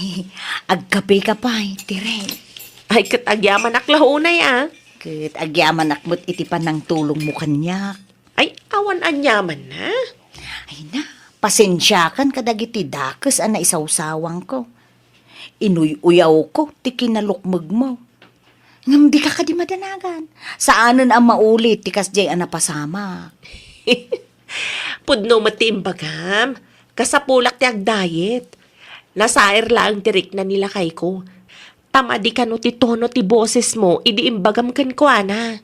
Speaker 6: agkape ka pa, tire.
Speaker 2: Ay, katagyaman lahunay
Speaker 6: Kat agyaman akmot iti pa ng tulong mo kanyak.
Speaker 2: Ay, awan anyaman na.
Speaker 6: Ay na, pasensyakan kadagiti dakes ana isawsawang ko. Inuy-uyaw ko, ti kinalukmag mo. Ngam di ka kadi madanagan. Saanan ang maulit, ti kasjay ana pasama.
Speaker 2: Pudno matimbagam. Kasapulak ti agdayet. Nasair lang tirik na nila kay ko. Tama di ka no ti tono ti boses mo, idi imbagam kan ko ana.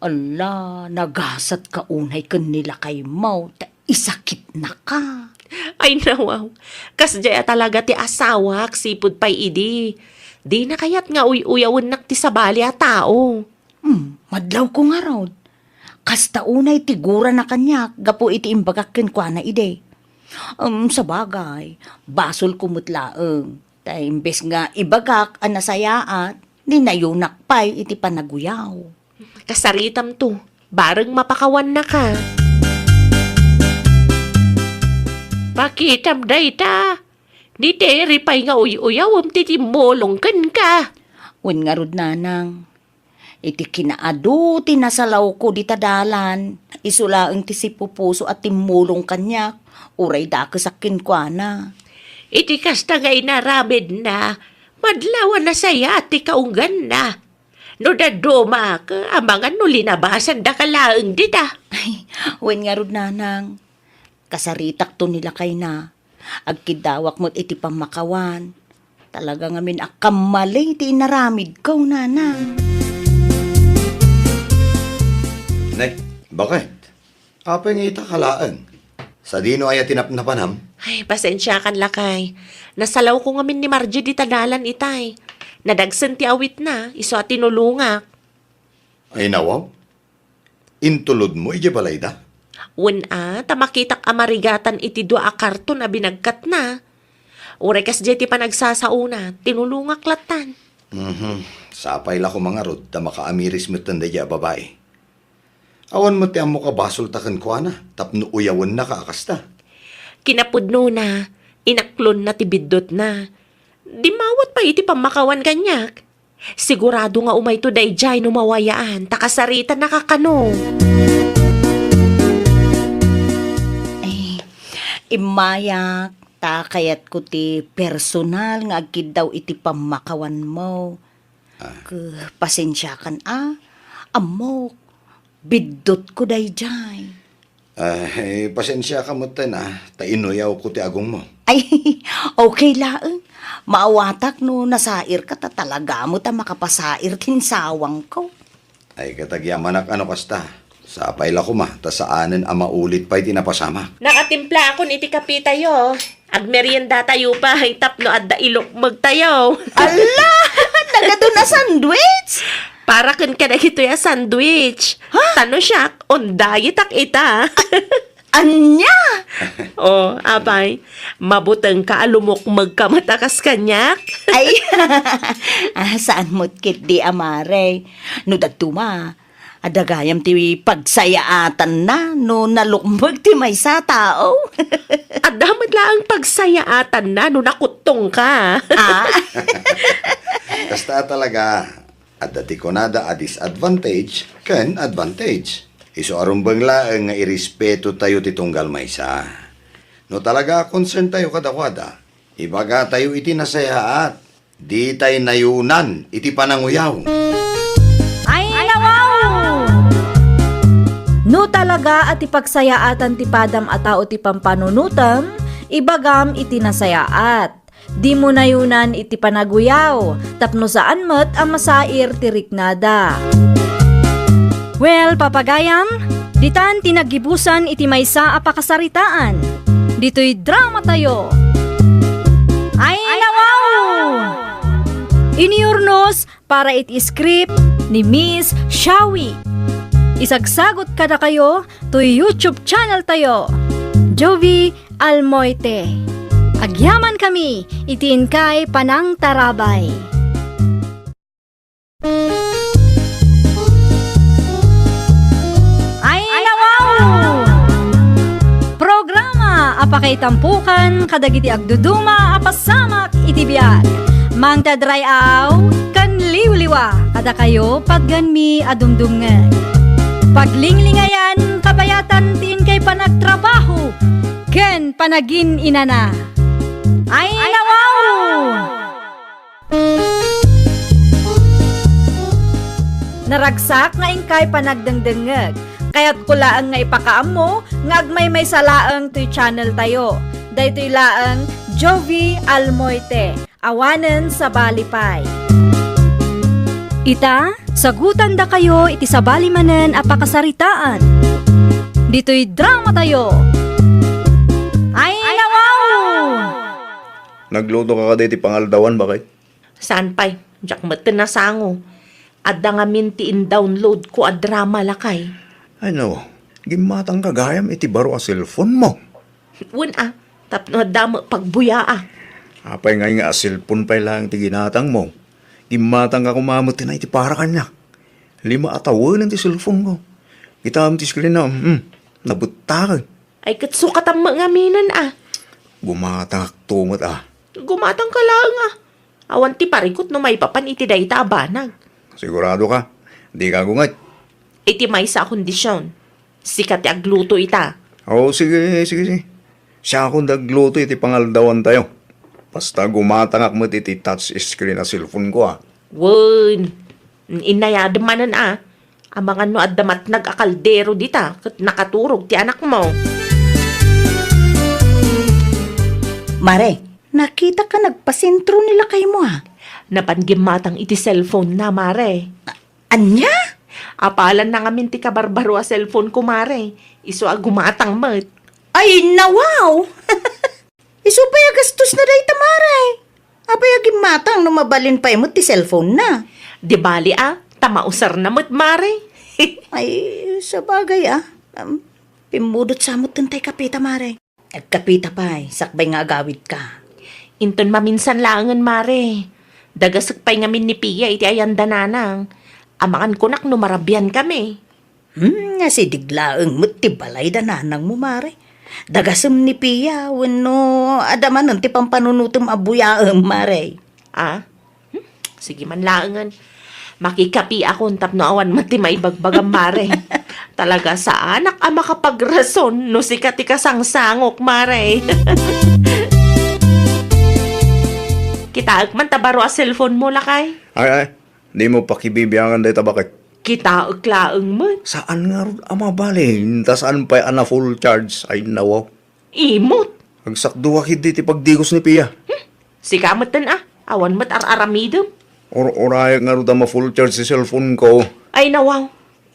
Speaker 6: Ala, nagasat ka unay kan nila kay mau, ta isakit na ka.
Speaker 2: Ay nawaw. Kasjay talaga ti asawak, sipod pay idi. Di na kayat nga uy-uyawon nak ti sabali a tao.
Speaker 6: Madlaw ko nga raw. Kasta unay tigura na kanyak, gapo iti imbagak ken kwa na ide. Sa bagay, basol kumutlaeng. Ta imbes nga ibagak ang nasayaat, ninayunak pa'y iti panaguyaw.
Speaker 2: Kasaritam to, bareng mapakawan na ka. Pakitam dayta. Di teri pa'y nga uy-uyawam titimolong kan ka.
Speaker 6: Wen nga rod nanang, iti kinaadu tinasalaw ko di tadalan, isulaeng ti sipupuso at timulong kanyak, uray dakasakin kwa na.
Speaker 2: Iti kasta nga inaramid na, madlawan na saya at ikaunggan na. No dadoma ka, amangan no linabasan da kalaeng dita.
Speaker 6: Ay, wen nga rod nanang, kasaritak to nila kay na, agkidawak mo't iti pamakawan. Talaga ngamin akamalay ti inaramid ko, nanang.
Speaker 7: Nay, bakit? Apa nga ita kalaan? Sa dino ay tinapnapanam?
Speaker 2: Ay, pasensya kan lakay. Nasalaw ko ngamin ni Margie di tadalan itay. Nadagsan ti awit na, iso at tinulungak.
Speaker 7: Ay nawaw? Intulod mo, ije balay da?
Speaker 2: Tamakitak amarigatan iti dua a karton na binagkat na. Uray kas jeti pa nagsasauna, tinulungak latan.
Speaker 7: Sapay la ko mga rod, ta makaamiris mo tanda ya babae. Awan mo ti amo ka basol takan ko na, tapno uyawan na kakasta.
Speaker 2: Kinapudno na, inaklon na ti biddot na. Di mawat pa iti pamakawan kanyak. Sigurado nga umay to dayjay no mawayaan, takasarita nakakano.
Speaker 6: Ay, imayak, takayat ko ti personal nga agkid daw iti pamakawan mo. Pasensya kan amok, biddot ko dayjay.
Speaker 7: Ay, pasensya ka mo ta inuyaw ko ti agong mo.
Speaker 6: Ay, okay laeng. Maawatak no nasair ka ta talaga mo ta makapasair tinsawang ko.
Speaker 7: Ay, katagyaman ano kasta. Sapay la ko ma, ta saanen ang maulit pa'y tinapasama.
Speaker 2: Nakatimpla ako iti kapi tayo. Agmerienda tayo pa, tapno adda ilok magtayo.
Speaker 6: Ala! Nagado na sandwich!
Speaker 2: Para kan ka na ito ya sandwich. Tano siya, on diet ak ita.
Speaker 6: Anya!
Speaker 2: Apay, mabutang ka alumok magkamatakas kanyak.
Speaker 6: Ay, saan mo't kit di amare? No dagtuma, adagayam ti pagsayaatan na, no nalukmag ti may sa tao.
Speaker 2: At damat lang pagsayaatan na, no nakutong ka.
Speaker 7: Kasta talaga, at dati ko nada a disadvantage, kan advantage. Iso arumbang laeng nga irespeto tayo titunggal maysa. No talaga concern tayo kadakwada, ibaga tayo iti nasayaat, di tayo nayunan, iti pananguyaw.
Speaker 1: Ay, nawaw! No talaga at ipagsayaatan ti padam a tao ti pampanunutam, ibagam iti nasayaat. Di mo nayunan iti panaguyaw, tapno saan met ang masair ti riknada. Well, papagayam, ditan tinagibusan iti maysa a pakasaritaan. Dito'y drama tayo. Ay, nawaw! Iniurnos para iti script ni Miss Shawi. Isagsagot kada kayo to YouTube channel tayo, Jovi Almoite. Agyaman kami, itiin kay Panang Tarabay. Ay, nawaw! itampukan kadagiti agduduma apasamak iti biag. Mang tadrayaw kan liwliwa kada kayo pagganmi adumdumngan. Paglinglingayan kabayatan tiin kay panagtrabaho ken panagin inana. Ay nawaw! Naragsak nga ingkay panagdengdengeg. Kaya't kulaan nga ipakaam mo, nga agmay may salaang to'y channel tayo. Daytoy laang Jovi Almoite, awanen sa balipay. Ita, sagutan da kayo iti sabali manen apakasaritaan. Dito'y drama tayo. Ay nawaw!
Speaker 5: Nagluto ka ka iti pangaldawan ba kay?
Speaker 2: Saan pa'y? Diyak matan na sango. Adda nga mintiin download ko a drama lakay.
Speaker 5: Ano, gimatang kagayam iti baro a cellphone mo.
Speaker 2: Wala, tapno adda mo pagbuya ah.
Speaker 5: Apay nga cellphone pa lang ti ginatang mo. Gimatang ka kumamot na iti para kanya. 5 atawon ti cellphone ko. Kita ti screen na, nabuttakag.
Speaker 2: Ay katsukat ang mga minan ah.
Speaker 5: Gumatang aktumot
Speaker 2: Gumatang ka lang ah. Awan ti parikot no may papan iti dayta abanag.
Speaker 5: Sigurado ka, di ka gungat.
Speaker 2: Iti may sa kondisyon. Sikat ti agluto ita.
Speaker 5: Oo, sige. Siya akong nagluto iti pangaldawan tayo. Basta gumatang akmat iti touch screen na cellphone ko
Speaker 2: Wun. Inayadamanan ah. Ang mga no adamat nag-akaldero dita. Kat nakaturog ti anak mo.
Speaker 6: Mare, nakita ka nagpasentro nila kay mo ha?
Speaker 2: Napangimatang iti cellphone na, mare.
Speaker 6: Anya?
Speaker 2: Apalan na nga minti ka barbaro a cellphone ko, mare. Iso a gumatang mat.
Speaker 6: Ay, nawaw! Isupaya gastos na day tamare. Abay matang no mabalin pa mo ti cellphone na.
Speaker 2: Di bali tamausar na mat, mare.
Speaker 6: Ay, sa bagay pimudot sa mo tantay kapita mare. At kapita pa sakbay nga agawid ka.
Speaker 2: Inton maminsan langan, mare. Dagasag pa'y ngamin ni Pia iti ayanda nanang. Amangan ko nak numarabyan kami.
Speaker 6: Nga si diglaang mo't ti balay da nanang mo mare. Dagasam ni Pia wano adaman ti pampanunutom abuyaam mare.
Speaker 2: Sige man langan. Makikapi ako tapno awan mati maibagbagam, mare. Talaga sa anak makapagrason no sikat ti kasangsangok, mare. Kita man tabaro a cellphone mo lakay.
Speaker 5: Ay, di mo pakibibiyangan dahi tabakit.
Speaker 2: Kita laeng man.
Speaker 5: Saan nga ron amabalin? Ta saan pa'y ana full charge? Ay nawaw.
Speaker 2: Imot.
Speaker 5: Agsakdo ka hindi ti pagdigos ni Pia.
Speaker 2: Sikamatan awan mat araramidom.
Speaker 5: Oraya nga ron ma full charge si cellphone ko.
Speaker 2: Ay nawaw.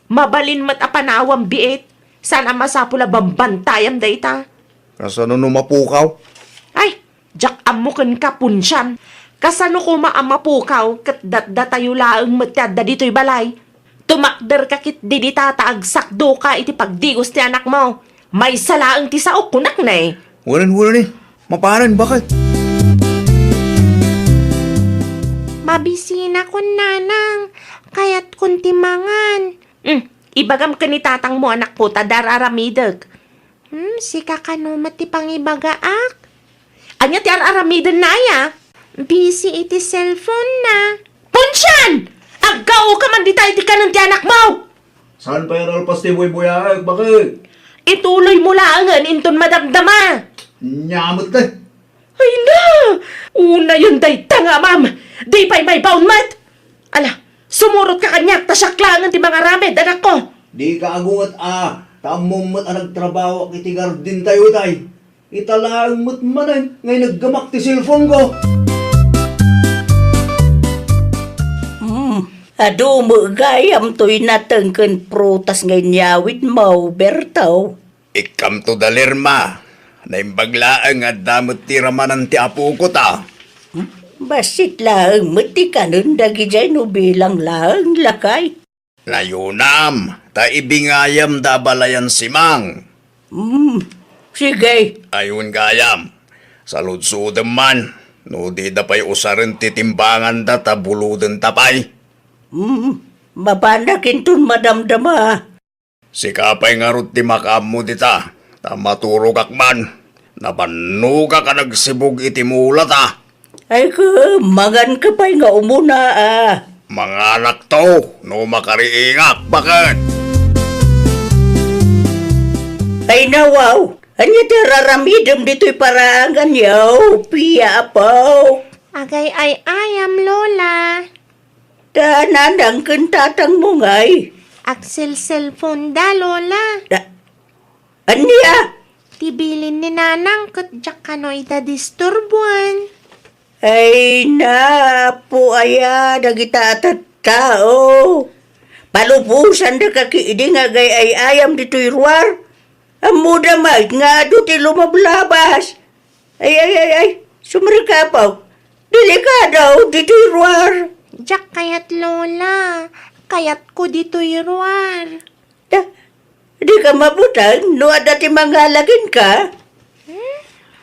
Speaker 2: Mabalin mat apanawang biit. Sana masapula bambantayam dayta.
Speaker 5: Kasano no mapukaw?
Speaker 2: Ay, jak amukan ka punsyan. Kasano ko maamapukaw kat datdatayo laeng matyadda dito'y balay. Tumakder ka kit di tataag-sakdo ka iti pagdigos ti anak mo. May salaang ti saok kunak na eh.
Speaker 5: Walan Maparan, bakit?
Speaker 2: Mabisina ko nanang, kaya't kuntimangan. Ibagam ka ni tatang mo anak ko, tadararamidag. Si kakanumat ti pangibagaak. Anya ti araramidan na ya? Busy iti cellphone na. Punsyan! Agaw ka man di tayo ti kanan ti anak mo!
Speaker 5: Saan pa yung alpas ti buhay-buhay? Bakit?
Speaker 2: Ituloy mo laangan inton madamdama.
Speaker 5: Nyamot na.
Speaker 2: Ay na! Una yun day tanga, ma'am. Di pa'y may baon mat. Ala, sumurot ka kanyak, tasyaklangan ti mga ramed, anak ko.
Speaker 5: Di ka agungat tamumot ang nagtrabaho kiti garden tayo tay. Italaang mo't manan, ngay naggamak ti cellphone ko.
Speaker 6: Ado mo gayam to'y natangkan prutas ngay nyawit mo, Bertaw.
Speaker 5: Ikam to dalirma. Naimbaglaang at damot ti ramanan ti apo ko ta.
Speaker 6: Basit lang, mati ka nun dagi dyan no bilang lang lakay.
Speaker 5: Layunam, ta ibingayam da balayan simang.
Speaker 6: Sige.
Speaker 5: Ayun gayam, sa ludsudem man, no di da pa'y usarin titimbangan da tabuluden tapay.
Speaker 6: Mabanakin tun madamdama.
Speaker 5: Si kapay nga rut ti makam mo dita, ta maturog akman. Nabanuga ka nagsibog iti mulat
Speaker 2: Ay ka, magan ka pa'y nga umuna
Speaker 5: Mga anak to, no makariingak, bakit?
Speaker 2: Ay nawaw, anya ti raramidem dito'y paraangan yaw, piya apaw.
Speaker 9: Agay ay ayam, Lola.
Speaker 2: Danandang kentatang mo ngay.
Speaker 9: Axel cellphone da, Lola.
Speaker 2: Anya?
Speaker 9: Tibilin ni Nanang kat jak kano ita disturbuan.
Speaker 2: Ay na, po aya, dagita atat tao. Palubusan da kakiiding agay ay ayam dito'y ruwar. Amo damay nga ti lumablabas. Ay, sumrikapaw. Delikadaw dito'y ruwar.
Speaker 9: Jak kayat, Lola. Kayat ko dito iruar.
Speaker 2: Di ka mabutang, no ada ti mangalagin ka?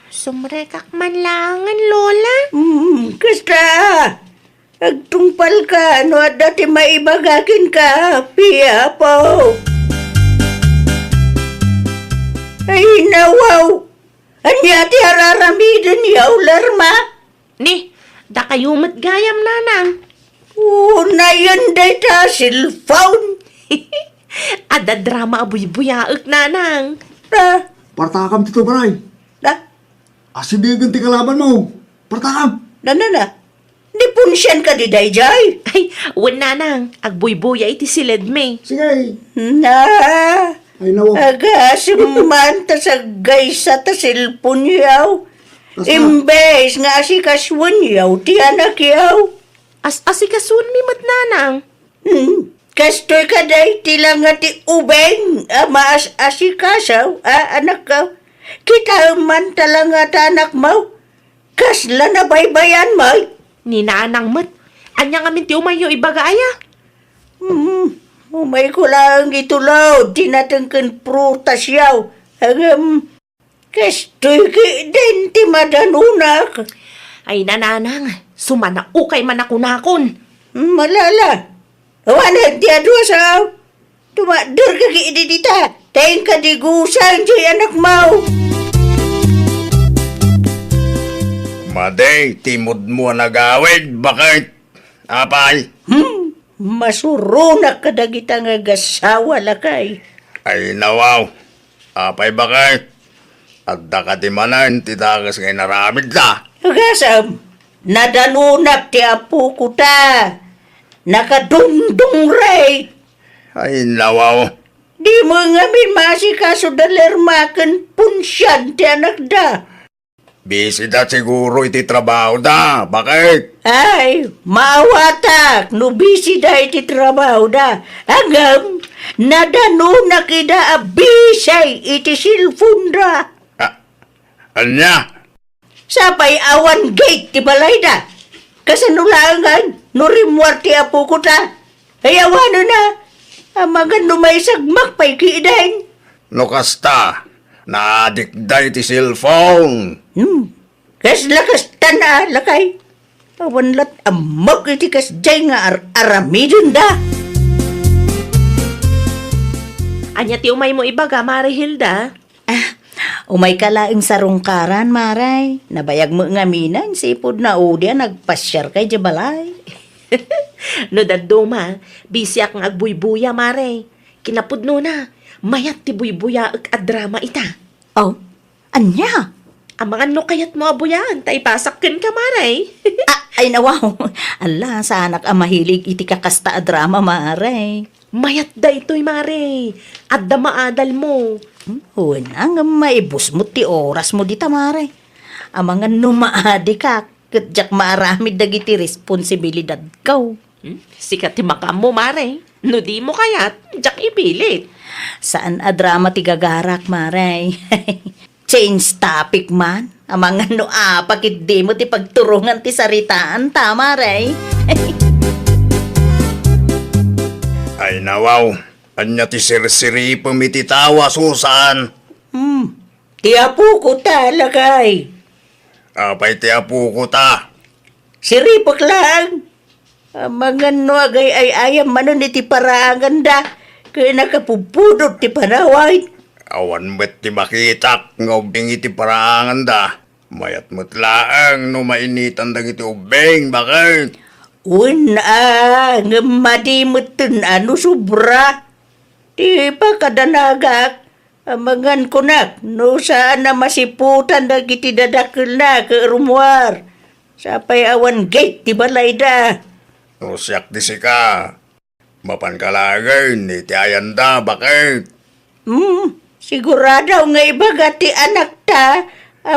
Speaker 9: Sumrekak man langan, Lola.
Speaker 2: Kasta, agtungpal ka, no ada ti maibagakin ka, piya po. Ay, nawaw! Anya ti hararamidin yaw, larma?
Speaker 9: Ni, da kayo matgayam, Nanang.
Speaker 2: Na yun day ta, cellphone.
Speaker 9: Ada drama abuy-buyaak, Nanang.
Speaker 5: Partakam tito baray.
Speaker 2: Na,
Speaker 5: Asibigan ti kalaban mo. Partakam.
Speaker 2: na. Di punsyan ka di dayjay.
Speaker 9: Ay, wan, Nanang. Agbuy-buya iti silid me.
Speaker 5: Sige.
Speaker 2: Na,
Speaker 5: Ay nawa.
Speaker 2: agasiman ta sa gaysa ta cellphone yaw. Imbes nga si kaswan yaw, ti anak yaw.
Speaker 9: Asikasun mi mat, Nanang.
Speaker 2: Kastoy ka day, tila nga ti ubeng, maas asikasaw, anak ka. Kita man talanga ta anak mo. Kasla na baybayan mo.
Speaker 9: Ni Nanang mat. Anya nga min ti umayo ibaga aya.
Speaker 2: Umay ko lang itulaw, tinatangkan prutas yaw. Kastoy ka din ti madanunak.
Speaker 9: Ay, Nanang. Sumana ukay man ako nakon.
Speaker 2: Malala. Awanan ti adwa sa tumadur ka kiididita. Tayong kadigusan di anak mo.
Speaker 5: Maday, timod mo nagawid. Bakit? Apay?
Speaker 2: Masurunak ka dagita nga gasawa lakay.
Speaker 5: Ay nawaw. Apay bakit? Adda ka di manan, titakas ngay naramid ta.
Speaker 2: Agasam, nadalunak ti apo ko ta. Nakadungdung ray.
Speaker 5: Ay nawaw.
Speaker 2: Di mo nga may masikaso dalermakan punsyan ti anak da.
Speaker 5: Busy da siguro iti trabaho da. Bakit?
Speaker 2: Ay, maawatak, no busy da iti trabaho da. Agam, nadalunak ida abisay iti cellphone da.
Speaker 5: Anya?
Speaker 2: Sapay awan gate ti balay da. Kasanulangan, nurimwar ti apo ko ta. Ay awano na. Amagan numay sagmak pa'y kiidahin.
Speaker 5: No kasta. Naadikday ti cellphone.
Speaker 2: Lakas tana, lakay. Awan lat amok iti kasjay nga aramidon da.
Speaker 9: Anya ti umay mo ibaga, Mari Hilda.
Speaker 6: Umay kalaing sarungkaran, Maray. Nabayag mo nga minan, sipod na udya, nagpasyar kay Jabalay.
Speaker 9: No daduma, busy akong agbuy-buya, Mare. Kinapudno na, mayat ti buy-buya at drama ita.
Speaker 6: Oh, anya?
Speaker 9: Ang mga no kayat mo abuyan, tay pasakkin ka, Mare.
Speaker 6: Ay nawaw. Ala, sa anak ang mahilig iti kakasta a drama, Maray.
Speaker 9: Mayat da ito'y, Mare. At da maadal mo.
Speaker 6: Una nga maibus mo ti oras mo dita, Maray. Ang mga numaadi ka, katjak maaramid dagiti responsibilidad kaw.
Speaker 9: Sikat ti makam mo, Mare. No di mo kayat, jak ipilit.
Speaker 6: Saan a drama ti gagarak, Maray? Change topic man. Ang mga pakit di mo ti pagturungan ti saritaan, tama, Ray?
Speaker 5: Ay nawaw. Anya ti sirsiri pamititawa, Susan.
Speaker 2: Ti apo ko talagay.
Speaker 5: Apay ti apo ko ta.
Speaker 2: Siripak lang. Ang mga agay ay ayam manon iti parangan da. Kaya nakapupudot ti panaway.
Speaker 5: Awan mo't ti makitak nga ubing iti parangan da. Mayat mo't laang no mainitan da iti ubing, bakit?
Speaker 2: Una, nga madimutun ano sobra. Di pa kadanagak. Amangan ko nak, no saan na masiputan na kiti dadakil na ke rumwar. Sapay awan gate, di balay da.
Speaker 5: Siyak di si ka. Mapan kalagay, ni ti ayan da, bakit?
Speaker 2: Sigurado nga ibagati anak ta,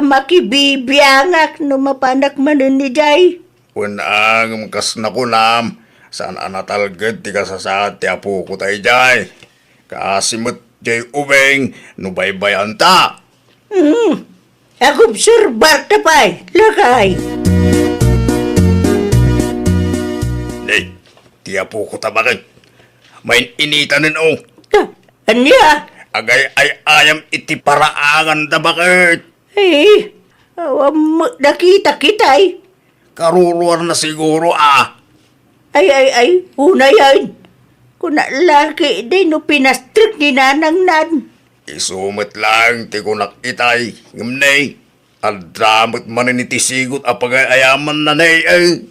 Speaker 2: makibibiyangak no mapanak manin ni Jay.
Speaker 5: Unang kas na kunam, saan anatalgad ti kasasat ti apo ko tayo jay. Kasimot jay ubeng, no baybayan ta.
Speaker 2: Ako obserbar ta pa'y, lakay.
Speaker 5: Nay, ti apo ko ta bakit? May initanin o.
Speaker 2: Anya?
Speaker 5: Agay ay ayam iti paraangan ta bakit?
Speaker 2: Awam nakita kitay.
Speaker 5: Karuruar na siguro ah.
Speaker 2: Ay, una yan. Kung laki din no pinastrik ni nanang nan.
Speaker 5: Isumit lang ti kunak itay. Ngamnay, aldamot manin iti sigot apagay ayaman na nay ay.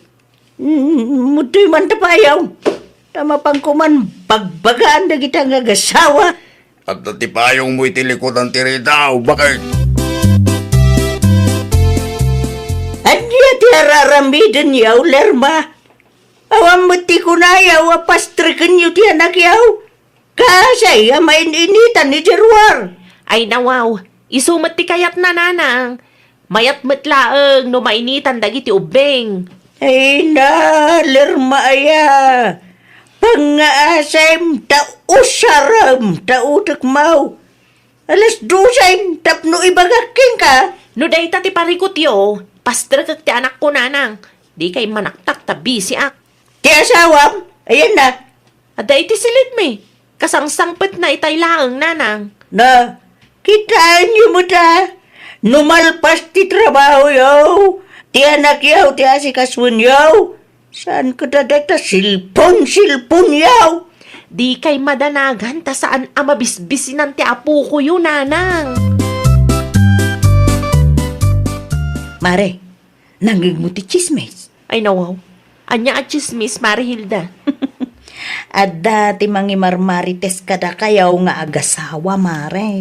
Speaker 2: Mutoy man tapayaw. Tama pang kuman pagbagaan na kita nga gasawa.
Speaker 5: At natipayong mo iti likodan ti ridaw, bakit?
Speaker 2: Anya ti araramidin yaw, lerma. Awam mo ti kunayaw, apastrikan yu ti anak yaw. Kasay, amain-initan ni Jerwar.
Speaker 9: Ay nawaw, isumat ti kayat na nanang. Mayat matlaang no mainitan dagiti ubeng.
Speaker 2: Ay na, lerma aya. Pangaasay ta usaram ta utak mau. Alas 12 tapno ibagaking ka.
Speaker 9: No dayta ti parikot yo, pastra ti anak ko nanang. Di kay manaktak ta busy ak.
Speaker 2: Ti asawam, ayan na.
Speaker 9: Ada iti silid mi. Kasangsangpet na itay laang nanang.
Speaker 2: Na, kitaan niyo mo ta. Numalpas ti trabaho yaw. Ti anak yaw, ti asikaswan yaw. Saan ka dadagta? Silpon yaw.
Speaker 9: Di kay madanagan ta saan amabisbisinan ti apo ko yun nanang.
Speaker 2: Mare, nanggig mo ti chismes.
Speaker 9: Ay nawaw, anya at chismis Marihilda.
Speaker 2: At dati mangimarmarites kada kayaw nga agasawa, mare.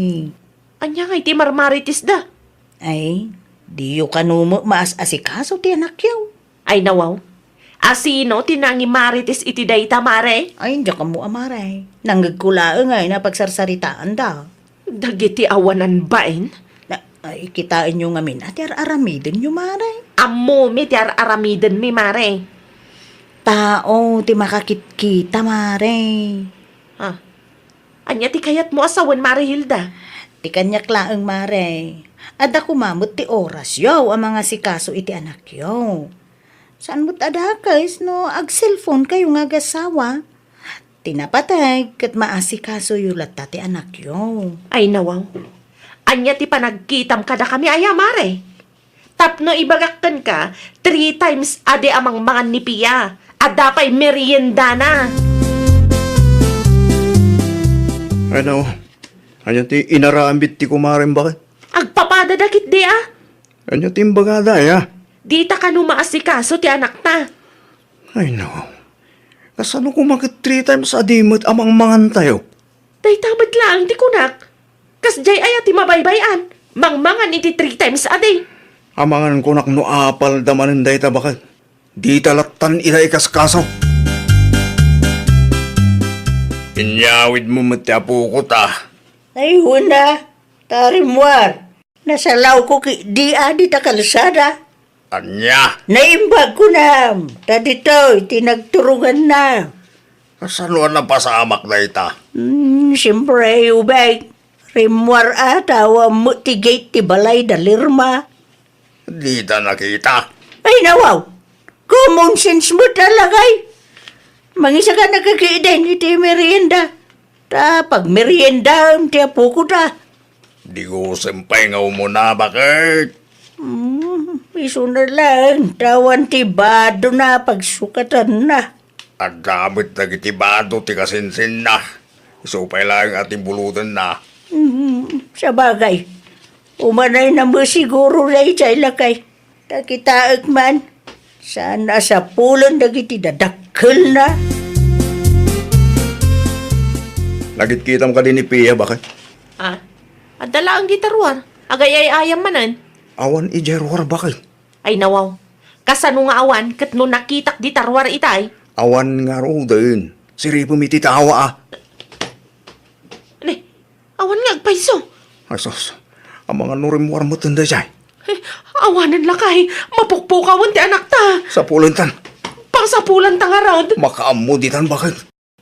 Speaker 9: Anya nga iti marmaritis da.
Speaker 2: Ay, di yu kanumo maas asikaso ti anak yaw.
Speaker 9: Ay nawaw, asino tinangi maritis iti dayta mare?
Speaker 2: Ay, hindi ka mo amare. Nanggig ko laang ay napagsarsaritaan da.
Speaker 9: Dagiti awanan bain?
Speaker 2: Ay, kitain nyo nga min at aramidin nyo, mare.
Speaker 9: Ammo mi ti aramiden mi mare.
Speaker 2: Tao, ti makakit-kita, mare.
Speaker 9: Ha? Anya ti kayat mo asawan Marihilda?
Speaker 2: Ti kanyak laang, mare. Ada kumamot ti oras yaw ang mga sikaso iti anak yaw. Saan mo't adakais no ag-cellphone kayo nga gasawa? Tinapatay kat maasikaso yulat ti anak yaw.
Speaker 9: Ay nawaw. Anya ti panagkitam kada kami aya mare. Tapno ibagakkan ka, 3 times ade amang mga nipiya. At dapay merienda na.
Speaker 5: Ano? Ano ti inarambit ti kumarin bakit?
Speaker 9: Agpapadadakit di ah.
Speaker 5: Ano ti imbagada ya?
Speaker 9: Di ta ka numaasikaso ti anak ta.
Speaker 5: Ay no. Kasano kumakit 3 times a day mo't amang mangan tayo?
Speaker 9: Day tamad lang di kunak. Kas jay aya ti mabaybayan. Mangmangan iti 3 times a day.
Speaker 5: Amangan ko nak no apal damanin day ta bakit? Di talatan ilay kaskaso. Inyawid mo mati apo ko ta.
Speaker 2: Ay, huna. Tarimwar. Nasalaw ko di adi ta kalsada.
Speaker 5: Anya?
Speaker 2: Naimbag ko na. Tadito, tinagturungan na.
Speaker 5: Kasano na pasamak na ita?
Speaker 2: Siyempre, ubay. Rimwar atawa mo ti gate ti balay dalirma.
Speaker 5: Di ta nakita.
Speaker 2: Ay, nawaw. Common sense mo talagay. Mangisa ka nagkakiiden iti merienda. Ta, pag merienda, ti apo ko ta.
Speaker 5: Di ko sempay nga umuna bakit?
Speaker 2: Iso na lang. Tawan ti bado na pagsukatan na.
Speaker 5: At gamit na kitibado ti kasinsin na. Isupay lang ating bulutan na.
Speaker 2: Sa bagay, umanay na mo siguro na ichay lakay. Takitaag man, sana sa pulon dagiti dadakkel na.
Speaker 5: Lagit kitam ka din ni Pia, bakit?
Speaker 9: Ah, adala ang gitarwar. Agay ay ayam manan.
Speaker 5: Awan ijerwar, bakit?
Speaker 9: Ay nawaw. Kasano nga awan kat no nakitak di tarwar itay.
Speaker 5: Awan nga ro din. Siri pumiti tawa ah.
Speaker 9: Ne, awan nga agpaiso.
Speaker 5: Ay sos, ang mga nurimwar mo tanda siya.
Speaker 9: Awanan lakay, mapukpukawan ti anak ta.
Speaker 5: Sa pulantan,
Speaker 9: Pangsapulan ta nga raod.
Speaker 5: makaamuditan bakit?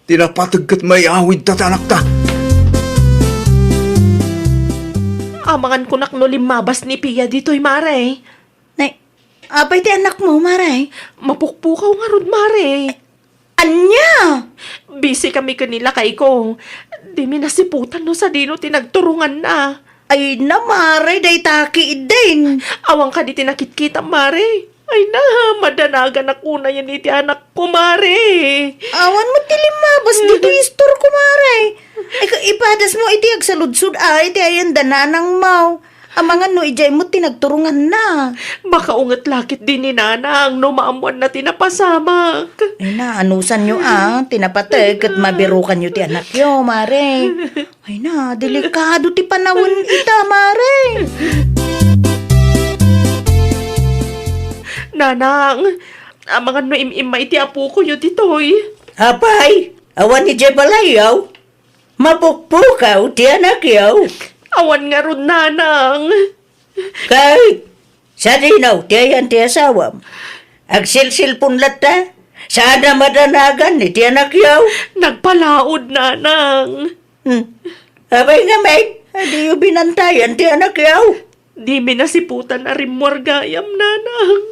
Speaker 5: Tinapatagkat may awid ta anak ta.
Speaker 9: Amangan kunak no limabas ni Pia dito'y mare.
Speaker 2: Nay, apay ti anak mo, maray.
Speaker 9: Mapukpukaw nga rod mare.
Speaker 2: Anya?
Speaker 9: Busy kami kanila kay ko. Di mi nasiputan no sa dino tinagturungan na.
Speaker 2: Ay na, maray, day taki din.
Speaker 9: Awang ka di tinakit-kita mare. Ay na, madanagan ako na yan iti anak ko mare.
Speaker 2: Awan mo tilimabas dito istor ko, maray. Ay, ipadas mo iti agsaludsud iti ayan dananang mau. Amangan no ijay mo tinagturungan na.
Speaker 9: Baka ungat lakit din ni nanang no maamuan na tinapasamak.
Speaker 2: Ay na, anusan nyo tinapatag at mabirukan nyo ti anak yo, mare. Ay na, delikado ti panahon ita, mare.
Speaker 9: Nanang, amangan no imimay ti apo ko yun ditoy.
Speaker 2: Apay, awan ni Jebalayaw. Mapukpukaw ti anak yaw.
Speaker 9: Awan nga ron nanang.
Speaker 2: Kahit, sa dinaw, ti ayan ti asawam. Agsilsil punlat ta. Sana madanagan ni ti anak yaw.
Speaker 9: Nagpalaod nanang.
Speaker 2: Abay nga, may. Adi yung binantayan ti anak yaw.
Speaker 9: Di mi nasiputan na rimwar gayam nanang.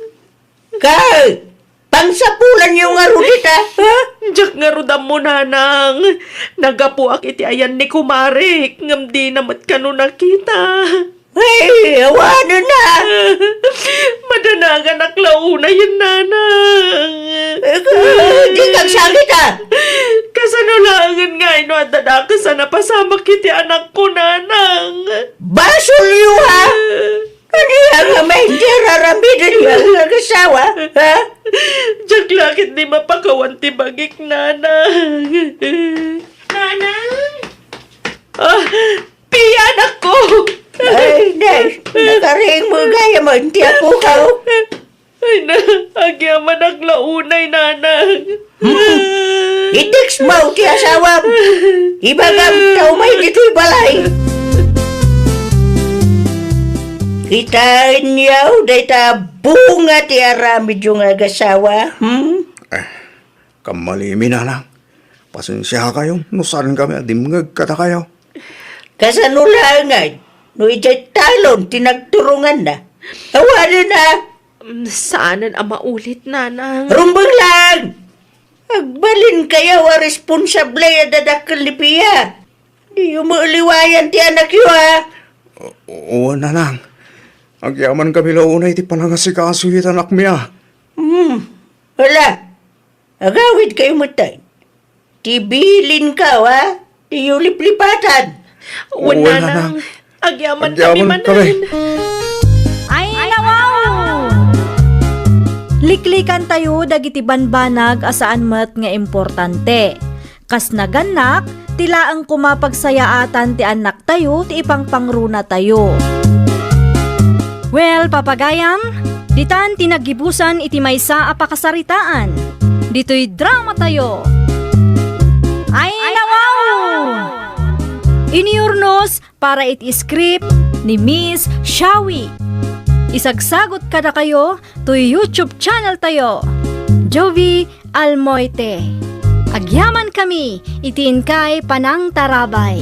Speaker 2: Kahit, pangsapulan yung arudita, ha?
Speaker 9: Diyak nga rodam mo nanang. Nagapuak iti ayan ni kumarik. Ngam di namat ka no nakita.
Speaker 2: Ay, awano na.
Speaker 9: Madanagan aklauna yun nanang.
Speaker 2: Di kagsakit
Speaker 9: Kasanulangan nga ino at dadaka sa napasamak iti anak ko nanang.
Speaker 2: Basol yu, ha? Ano nga may hindi raramidan yung nag-asawa, ha?
Speaker 9: Diyak lakit di mapakawan ti bagik nanang. Nanang? Ah, Pia anak ko!
Speaker 2: Ay, Nes, nakaring mo gaya mo, hindi ako kao.
Speaker 9: Ay na, agyaman aglaunay nanang.
Speaker 2: Itix mo, ti asawa. Ibagam tao may dito'y balay. Kitain yaw, day ta bunga ti aramid yung agasawa.
Speaker 5: Kamalimi na lang. Pasensya kayo, nusaran kami at dimngag kata kayo.
Speaker 2: Kasanulangan, no ijay talon, tinagturungan na. Awanan na.
Speaker 9: Saanan ang maulit nanang?
Speaker 2: Rumbang lang! Agbalin kayo a responsable a dadakal ni Pia. Di yung mauliwayan ti anak yu, ha?
Speaker 5: Oo na lang. Agyaman kami launay ti panangasikaso anak miya.
Speaker 2: Wala. Agawid kayo matay. Tibilin ka, ha? Di yung liplipatan.
Speaker 9: O
Speaker 5: Oo,
Speaker 9: nanang, agyaman kami
Speaker 5: Agyaman
Speaker 9: manan.
Speaker 5: kami.
Speaker 1: Ay, nawaw! Liklikan tayo dagiti banbanag asaan met nga importante. Kas naganak, tila ang kumapagsayaatan ti anak tayo, ti ipangpangruna tayo. Well, papagayam, ditan tinagibusan iti maysa a pakasaritaan. Dito'y drama tayo. Ay, nawaw! Iniurnos para iti script ni Miss Shawi. Isagsagot kada kayo to YouTube channel tayo, Jovi Almoite. Agyaman kami, itiin kay Panang Tarabay.